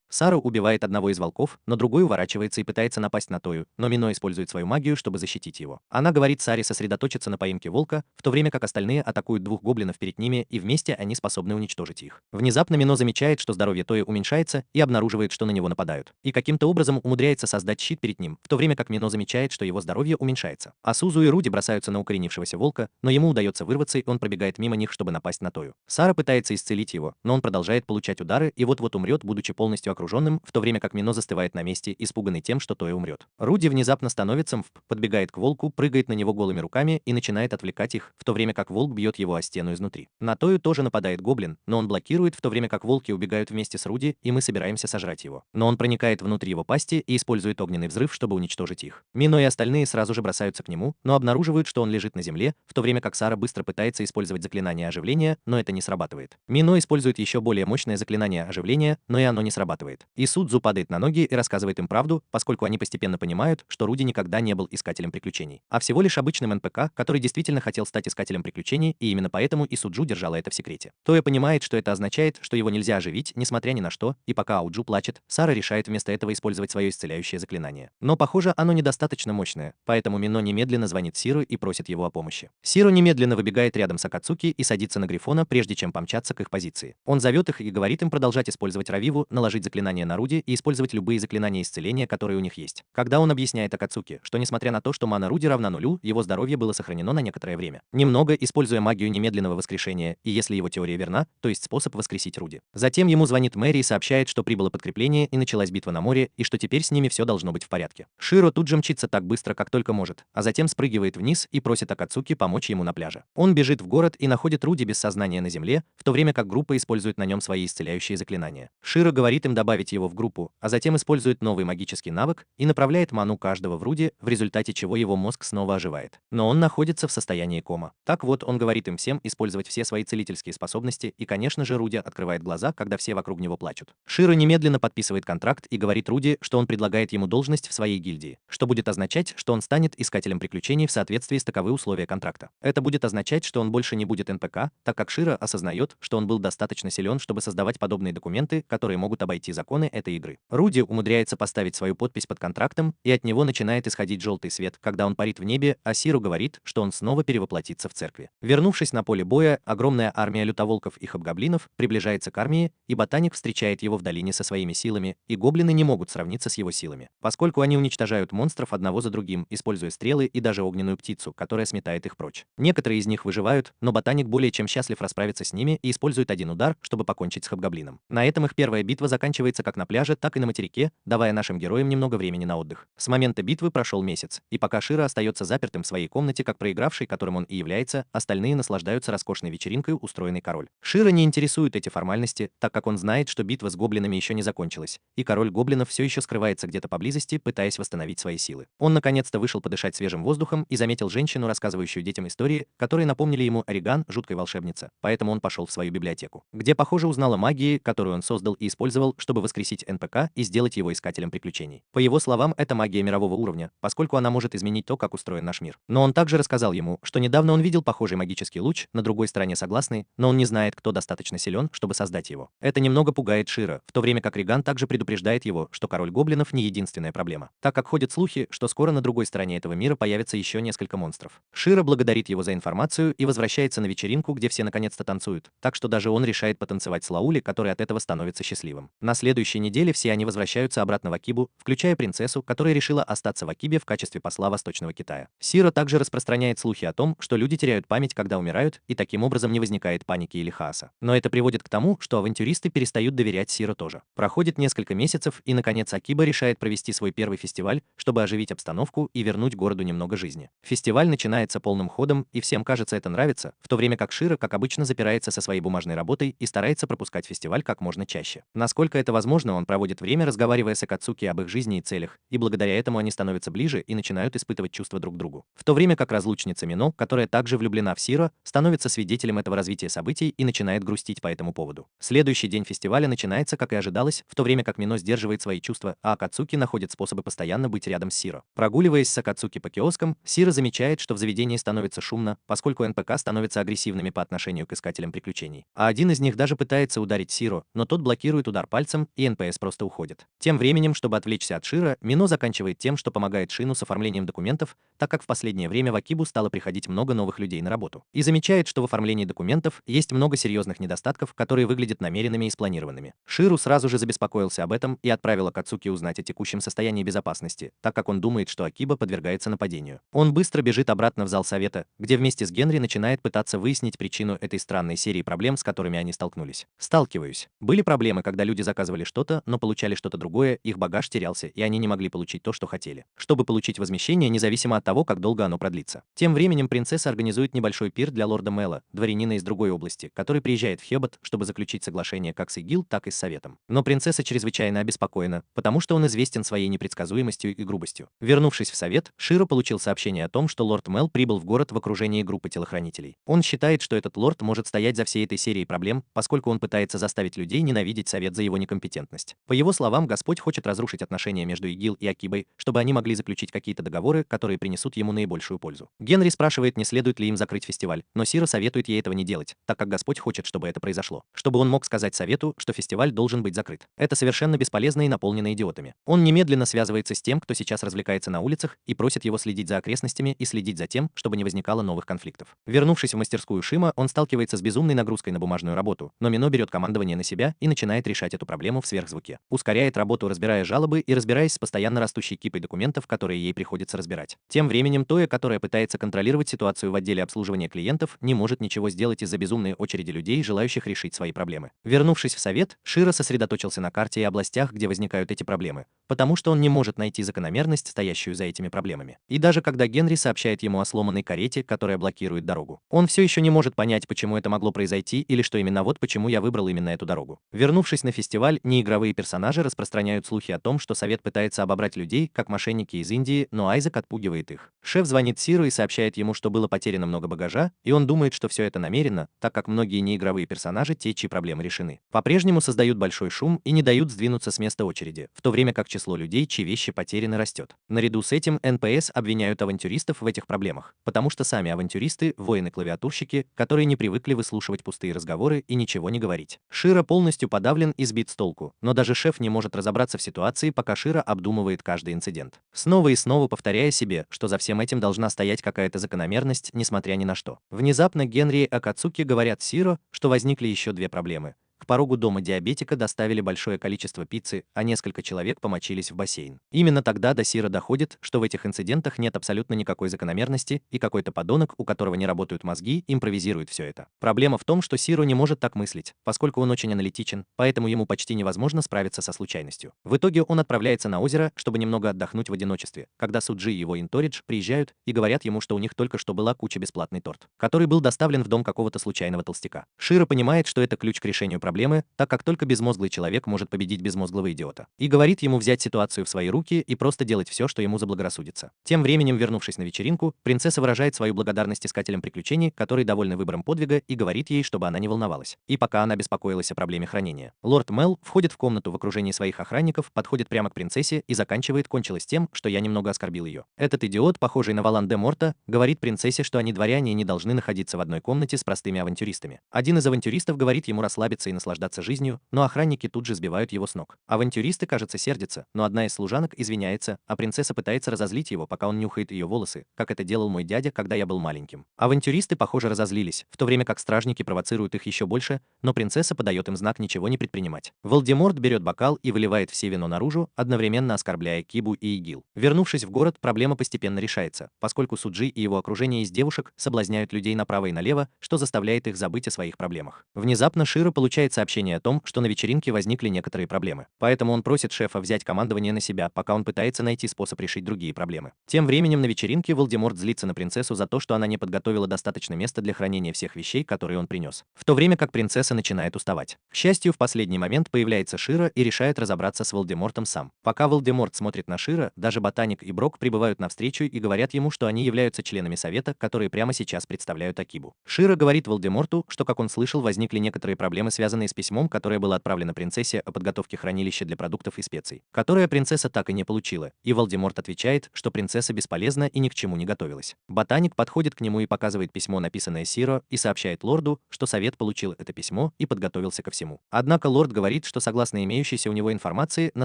Сара убивает одного из волков, но другой уворачивается и пытается напасть на Тою, но Мино использует свою магию, чтобы защитить его. Она говорит Саре сосредоточиться на поимке волка, в то время как остальные атакуют двух гоблинов перед ними, и вместе они способны уничтожить их. Внезапно Мино замечает, что здоровье Тои уменьшается, и обнаруживает, что на него нападают. И каким-то образом умудряется создать щит перед ним, в то время как Мино замечает, что его здоровье уменьшается. А Сузу и Руди бросаются на укоренившегося волка, но ему удается вырваться, и он пробегает мимо них, чтобы напасть на Тою. Сара пытается исцелить его, но он продолжает получать удары и вот-вот умрет, будучи полностью окруженным, в то время как Мино застывает на месте, испуганный тем, что Тоя умрет. Руди внезапно становится мф, подбегает к волку, прыгает на него голыми руками и начинает отвлекать их, в то время как волк бьет его о стену изнутри. На Тою тоже нападает гоблин, но он блокирует, в то время как волки убегают вместе с Руди, и мы собираемся сожрать его. Но он проникает внутрь его пасти и использует огненный взрыв, чтобы уничтожить их. Мино и остальные сразу же бросаются к нему, но обнаруживают, что он лежит на земле, в то время как Сара быстро пытается использовать заклинание оживления, но это не срабатывает. Мино использует еще более мощное заклинание оживления, но и оно не срабатывает. И Судзу падает на ноги и рассказывает им правду, поскольку они постепенно понимают, что Руди никогда не был искателем приключений, а всего лишь обычным НПК, который действительно хотел стать искателем приключений, и именно поэтому и Суджу держала это в секрете. Тоя понимает, что это означает, что его нельзя оживить, несмотря ни на что, и пока Ауджу плачет, Сара решает вместо этого использовать свое исцеляющее заклинание. Но, похоже, оно недостаточно мощное, поэтому Мино немедленно звонит Сиру и просит его о помощи. Сиру немедленно выбегает рядом с Акацуки и садится на Грифона, прежде чем помчаться к их позиции. Он зовет их и говорит им продолжать использовать Равиву, наложить заклинание на Руди и использовать любые заклинания исцеления, которые у них есть. Когда он объясняет Акацуки, что несмотря на то, что мана Руди равна нулю, его здоровье было сохранено на некоторое время. Немного, используя магию немедленного воскрешения, и если его теория верна, то есть способ воскресить Руди. Затем ему звонит Мэри и сообщает, что прибыло подкрепление и началась битва на море, и что теперь с ними все должно быть в порядке. Широ тут же мчится так быстро, как только может, а затем спрыгивает вниз и просит Акацуки помочь ему на пляже. Он бежит в город и находит Руди без сознания на земле, в то время как группа использует на нем свои исцеляющие заклинания. Широ говорит им добавить его в группу, а затем использует новый магический навык и направляет ману каждого в Руди, в результате чего его мозг снова оживает. Но он находится в состоянии кома. Так вот, он говорит им всем использовать все свои целительские способности, и, конечно же, Руди открывает глаза, когда все вокруг него плачут. Широ немедленно подписывает контракт и говорит Руди, что он предлагает ему должность в своей гильдии, что будет означать, что он станет искателем приключений в соответствии с таковы условия контракта. Это будет означать, что он больше не будет НПК, так как Широ осознает, что он был достаточно силен, чтобы создавать подобные документы, которые могут обойти законы этой игры. Руди умудряется поставить свою подпись под контрактом, и от него начинает исходить желтый свет, когда он парит в небе, а Сиру говорит, что он снова перевоплотится в церкви. Вернувшись на поле боя, огромная армия лютоволков и хобгоблинов приближается к армии, и ботаник встречает его в долине со своими силами, и гоблины не могут сравниться с его силами, поскольку они уничтожают монстров одного за другим, используя стрелы и даже огненную птицу, которая сметает их прочь. Некоторые из них выживают, но ботаник более чем счастлив расправиться с ними и использует один удар, чтобы покончить с хобгоблином. На этом их первая битва заканчивается как на пляже, так и на материке, давая нашим героям немного времени на отдых. С момента битвы прошел месяц, и пока Широ остается запертым в своей комнате как проигравший, которым он и является, остальные наслаждаются роскошной вечеринкой, устроенной король. Широ не интересуют эти формальности, так как он знает, что битва с гоблинами еще не закончилась, и король гоблинов все еще скрывается где-то поблизости, пытаясь восстановить свои силы. Он наконец-то вышел подышать свежим воздухом и заметил женщину, рассказывающую детям истории, которые напомнили ему Ориган, жуткой волшебнице, поэтому он пошел в свою библиотеку, где, похоже, узнал о магии, которую он создал и использовал, чтобы воскресить НПК и сделать его искателем приключений. По его словам, это магия мирового уровня, поскольку она может изменить то, как устроен наш мир. Но он также рассказал ему, что недавно он видел похожий магический луч на другой стороне согласной, но он не знает, кто достаточно силен, чтобы создать его. Это немного пугает Широ, в то время как Риган также предупреждает его, что король гоблинов не единственная проблема, так как ходят слухи, курсе, что скоро на другой стороне этого мира появится еще несколько монстров. Широ благодарит его за информацию и возвращается на вечеринку, где все наконец-то танцуют, так что даже он решает потанцевать с Лаули, который от этого становится счастливым. На следующей неделе все они возвращаются обратно в Акибу, включая принцессу, которая решила остаться в Акибе в качестве посла Восточного Китая. Сиро также распространяет слухи о том, что люди теряют память, когда умирают, и таким образом не возникает паники или хаоса. Но это приводит к тому, что авантюристы перестают доверять Сиро тоже. Проходит несколько месяцев, и наконец Акиба решает провести свой первый фестиваль, чтобы оживить обстановку и вернуть городу немного жизни. Фестиваль начинается полным ходом, и всем кажется это нравится, в то время как Широ, как обычно, запирается со своей бумажной работой и старается пропускать фестиваль как можно чаще. Насколько это возможно, он проводит время, разговаривая с Акацуки об их жизни и целях, и благодаря этому они становятся ближе и начинают испытывать чувства друг к другу. В то время как разлучница Мино, которая также влюблена в Сиро, становится свидетелем этого развития событий и начинает грустить по этому поводу. Следующий день фестиваля начинается, как и ожидалось, в то время как Мино сдерживает свои чувства, а Акацуки находит способы постоянно быть рядом с Сиро. Прогуливаясь с Акацуки по киоскам, Сиро замечает, что в заведении становится шумно, поскольку НПК становятся агрессивными по отношению к искателям приключений. А один из них даже пытается ударить Сиро, но тот блокирует удар пальцем, и НПС просто уходит. Тем временем, чтобы отвлечься от Широ, Мино заканчивает тем, что помогает Шину с оформлением документов, так как в последнее время в Акибу стало приходить много новых людей на работу. И замечает, что в оформлении документов есть много серьезных недостатков, которые выглядят намеренными и спланированными. Ширу сразу же забеспокоился об этом и отправил Акацуки узнать о текущем состоянии безопасности, так как он думает, что Акиба подвергается нападению. Он быстро бежит обратно в зал совета, где вместе с Генри начинает пытаться выяснить причину этой странной серии проблем, с которыми они столкнулись. Сталкиваюсь. Были проблемы, когда люди заказывали что-то, но получали что-то другое, их багаж терялся, и они не могли получить то, что хотели. Чтобы получить возмещение, независимо от того, как долго оно продлится. Тем временем принцесса организует небольшой пир для лорда Мэла, дворянина из другой области, который приезжает в Хебот, чтобы заключить соглашение как с ИГИЛ, так и с Советом. Но принцесса чрезвычайно обеспокоена, потому что он известен своей непредсказуемостью и грубостью. Вернувшись в Совет, Широ получил сообщение о том, что лорд Мэл прибыл в город в окружении группы телохранителей. Он считает, что этот лорд может стоять за всей этой серией проблем, поскольку он пытается заставить людей ненавидеть Совет за его некомпетентность. По его словам, Господь хочет разрушить отношения между ИГИЛ и Акибой, чтобы они могли заключить какие-то договоры, которые принесут ему наибольшую пользу. Генри спрашивает, не следует ли им закрыть фестиваль, но Сиро советует ей этого не делать, так как Господь хочет, чтобы это произошло. Чтобы он мог сказать Совету, что фестиваль должен быть закрыт. Это совершенно бесполезно и наполнено идиотами. Он немедленно связывается с тем, кто сейчас развлекается на улицах, и просит его следить за окрестностями и следить за тем, чтобы не возникало новых конфликтов. Вернувшись в мастерскую Шима, он сталкивается с безумной нагрузкой на бумажную работу, но Мино берет командование на себя и начинает решать эту проблему в сверхзвуке. Ускоряет работу, разбирая жалобы и разбираясь с постоянно растущей кипой документов, которые ей приходится разбирать. Тем временем Тоя, которая пытается контролировать ситуацию в отделе обслуживания клиентов, не может ничего сделать из-за безумной очереди людей, желающих решить свои проблемы. Вернувшись в Совет, Широ сосредоточился на карте и областях, где возникают эти проблемы, потому что он не может найти закономерность, стоящую за этими проблемами. И даже когда Генри сообщает ему о сломанной карете, которая блокирует дорогу, он все еще не может понять, почему это могло произойти или что именно вот почему я выбрал именно эту дорогу. Вернувшись на фестиваль, неигровые персонажи распространяют слухи о том, что Совет пытается обобрать людей, как мошенники из Индии, но Айзек отпугивает их. Шеф звонит Сиро и сообщает ему, что было потеряно много багажа, и он думает, что все это намеренно, так как многие неигровые персонажи, те, чьи проблемы решены, по-прежнему создают большой шум и не дают сдвинуться с места очереди, в то время как число людей, чьи вещи потеряны, растет. Наряду с этим НПС обвиняют авантюристов в этих проблемах, потому что сами авантюристы– воины-клавиатурщики, которые не привыкли выслушивать пустые разговоры и ничего не говорить. Широ полностью подавлен и сбит с толку, но даже шеф не может разобраться в ситуации, пока Широ обдумывает каждый инцидент. Снова и снова повторяя себе, что за всем этим должна стоять какая-то закономерность, несмотря ни на что. Внезапно Генри и Акацуки говорят Сиро, что возникли еще две проблемы. К порогу дома диабетика доставили большое количество пиццы, а несколько человек помочились в бассейн. Именно тогда до Сиро доходит, что в этих инцидентах нет абсолютно никакой закономерности, и какой-то подонок, у которого не работают мозги, импровизирует все это. Проблема в том, что Сиро не может так мыслить, поскольку он очень аналитичен, поэтому ему почти невозможно справиться со случайностью. В итоге он отправляется на озеро, чтобы немного отдохнуть в одиночестве, когда Суджи и его Инторидж приезжают и говорят ему, что у них только что была куча бесплатный торт, который был доставлен в дом какого-то случайного толстяка. Широ понимает, что это ключ к решению проблемы, так как только безмозглый человек может победить безмозглого идиота. И говорит ему взять ситуацию в свои руки и просто делать все, что ему заблагорассудится. Тем временем, вернувшись на вечеринку, принцесса выражает свою благодарность искателям приключений, которые довольны выбором подвига, и говорит ей, чтобы она не волновалась. И пока она беспокоилась о проблеме хранения. Лорд Мэл входит в комнату в окружении своих охранников, подходит прямо к принцессе и заканчивает «кончилось тем, что я немного оскорбил ее». Этот идиот, похожий на Валан-де-Морта, говорит принцессе, что они дворяне и не должны находиться в одной комнате с простыми авантюристами. Один из авантюристов говорит ему расслабиться и наслаждаться наслаждаться жизнью, но охранники тут же сбивают его с ног. Авантюристы, кажется, сердятся, но одна из служанок извиняется, а принцесса пытается разозлить его, пока он нюхает ее волосы, как это делал мой дядя, когда я был маленьким. Авантюристы, похоже, разозлились, в то время как стражники провоцируют их еще больше, но принцесса подает им знак ничего не предпринимать. Волдеморт берет бокал и выливает все вино наружу, одновременно оскорбляя Кибу и Игил. Вернувшись в город, проблема постепенно решается, поскольку Суджи и его окружение из девушек соблазняют людей направо и налево, что заставляет их забыть о своих проблемах. Внезапно Широ получает сообщение о том, что на вечеринке возникли некоторые проблемы. Поэтому он просит шефа взять командование на себя, пока он пытается найти способ решить другие проблемы. Тем временем на вечеринке Волдеморт злится на принцессу за то, что она не подготовила достаточно места для хранения всех вещей, которые он принес. В то время как принцесса начинает уставать. К счастью, в последний момент появляется Широ и решает разобраться с Волдемортом сам. Пока Волдеморт смотрит на Широ, даже Ботаник и Брок прибывают навстречу и говорят ему, что они являются членами совета, которые прямо сейчас представляют Акибу. Широ говорит Волдеморту, что, как он слышал, возникли некоторые проблемы, связанные с письмом, которое было отправлено принцессе о подготовке хранилища для продуктов и специй, которое принцесса так и не получила, и Волдеморт отвечает, что принцесса бесполезна и ни к чему не готовилась. Ботаник подходит к нему и показывает письмо, написанное Сиро, и сообщает лорду, что совет получил это письмо и подготовился ко всему. Однако лорд говорит, что согласно имеющейся у него информации, на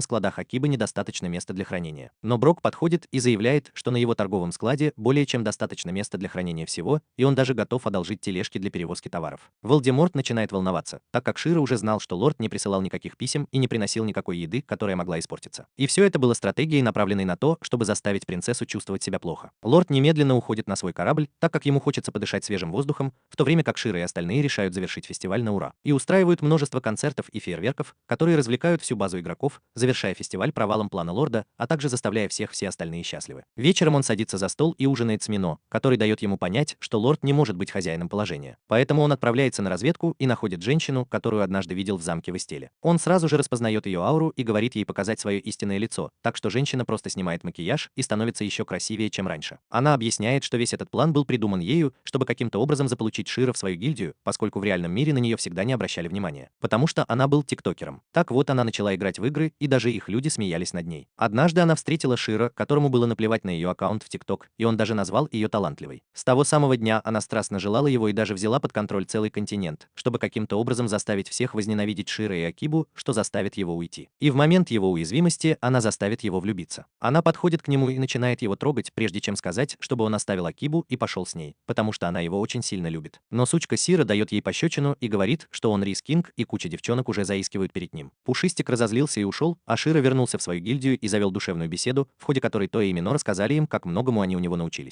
складах Акибы недостаточно места для хранения. Но Брок подходит и заявляет, что на его торговом складе более чем достаточно места для хранения всего, и он даже готов одолжить тележки для перевозки товаров. Волдеморт начинает волноваться, так как Широ уже знал, что лорд не присылал никаких писем и не приносил никакой еды, которая могла испортиться. И все это было стратегией, направленной на то, чтобы заставить принцессу чувствовать себя плохо. Лорд немедленно уходит на свой корабль, так как ему хочется подышать свежим воздухом, в то время как Широ и остальные решают завершить фестиваль на ура. И устраивают множество концертов и фейерверков, которые развлекают всю базу игроков, завершая фестиваль провалом плана лорда, а также заставляя всех все остальные счастливы. Вечером он садится за стол и ужинает с Мино, который дает ему понять, что лорд не может быть хозяином положения. Поэтому он отправляется на разведку и находит женщину, которую однажды видел в замке в Эстеле. Он сразу же распознает ее ауру и говорит ей показать свое истинное лицо, так что женщина просто снимает макияж и становится еще красивее, чем раньше. Она объясняет, что весь этот план был придуман ею, чтобы каким-то образом заполучить Широ в свою гильдию, поскольку в реальном мире на нее всегда не обращали внимания, потому что она был тиктокером. Так вот, она начала играть в игры, и даже их люди смеялись над ней. Однажды она встретила Широ, которому было наплевать на ее аккаунт в ТикТок, и он даже назвал ее талантливой. С того самого дня она страстно желала его и даже взяла под контроль целый континент, чтобы каким-то образом заставить всех возненавидеть Широ и Акибу, что заставит его уйти. И в момент его уязвимости она заставит его влюбиться. Она подходит к нему и начинает его трогать, прежде чем сказать, чтобы он оставил Акибу и пошел с ней, потому что она его очень сильно любит. Но сучка Сира дает ей пощечину и говорит, что он Рис Кинг, и куча девчонок уже заискивают перед ним. Пушистик разозлился и ушел, а Широ вернулся в свою гильдию и завел душевную беседу, в ходе которой Тоя и Мино рассказали им, как многому они у него научились.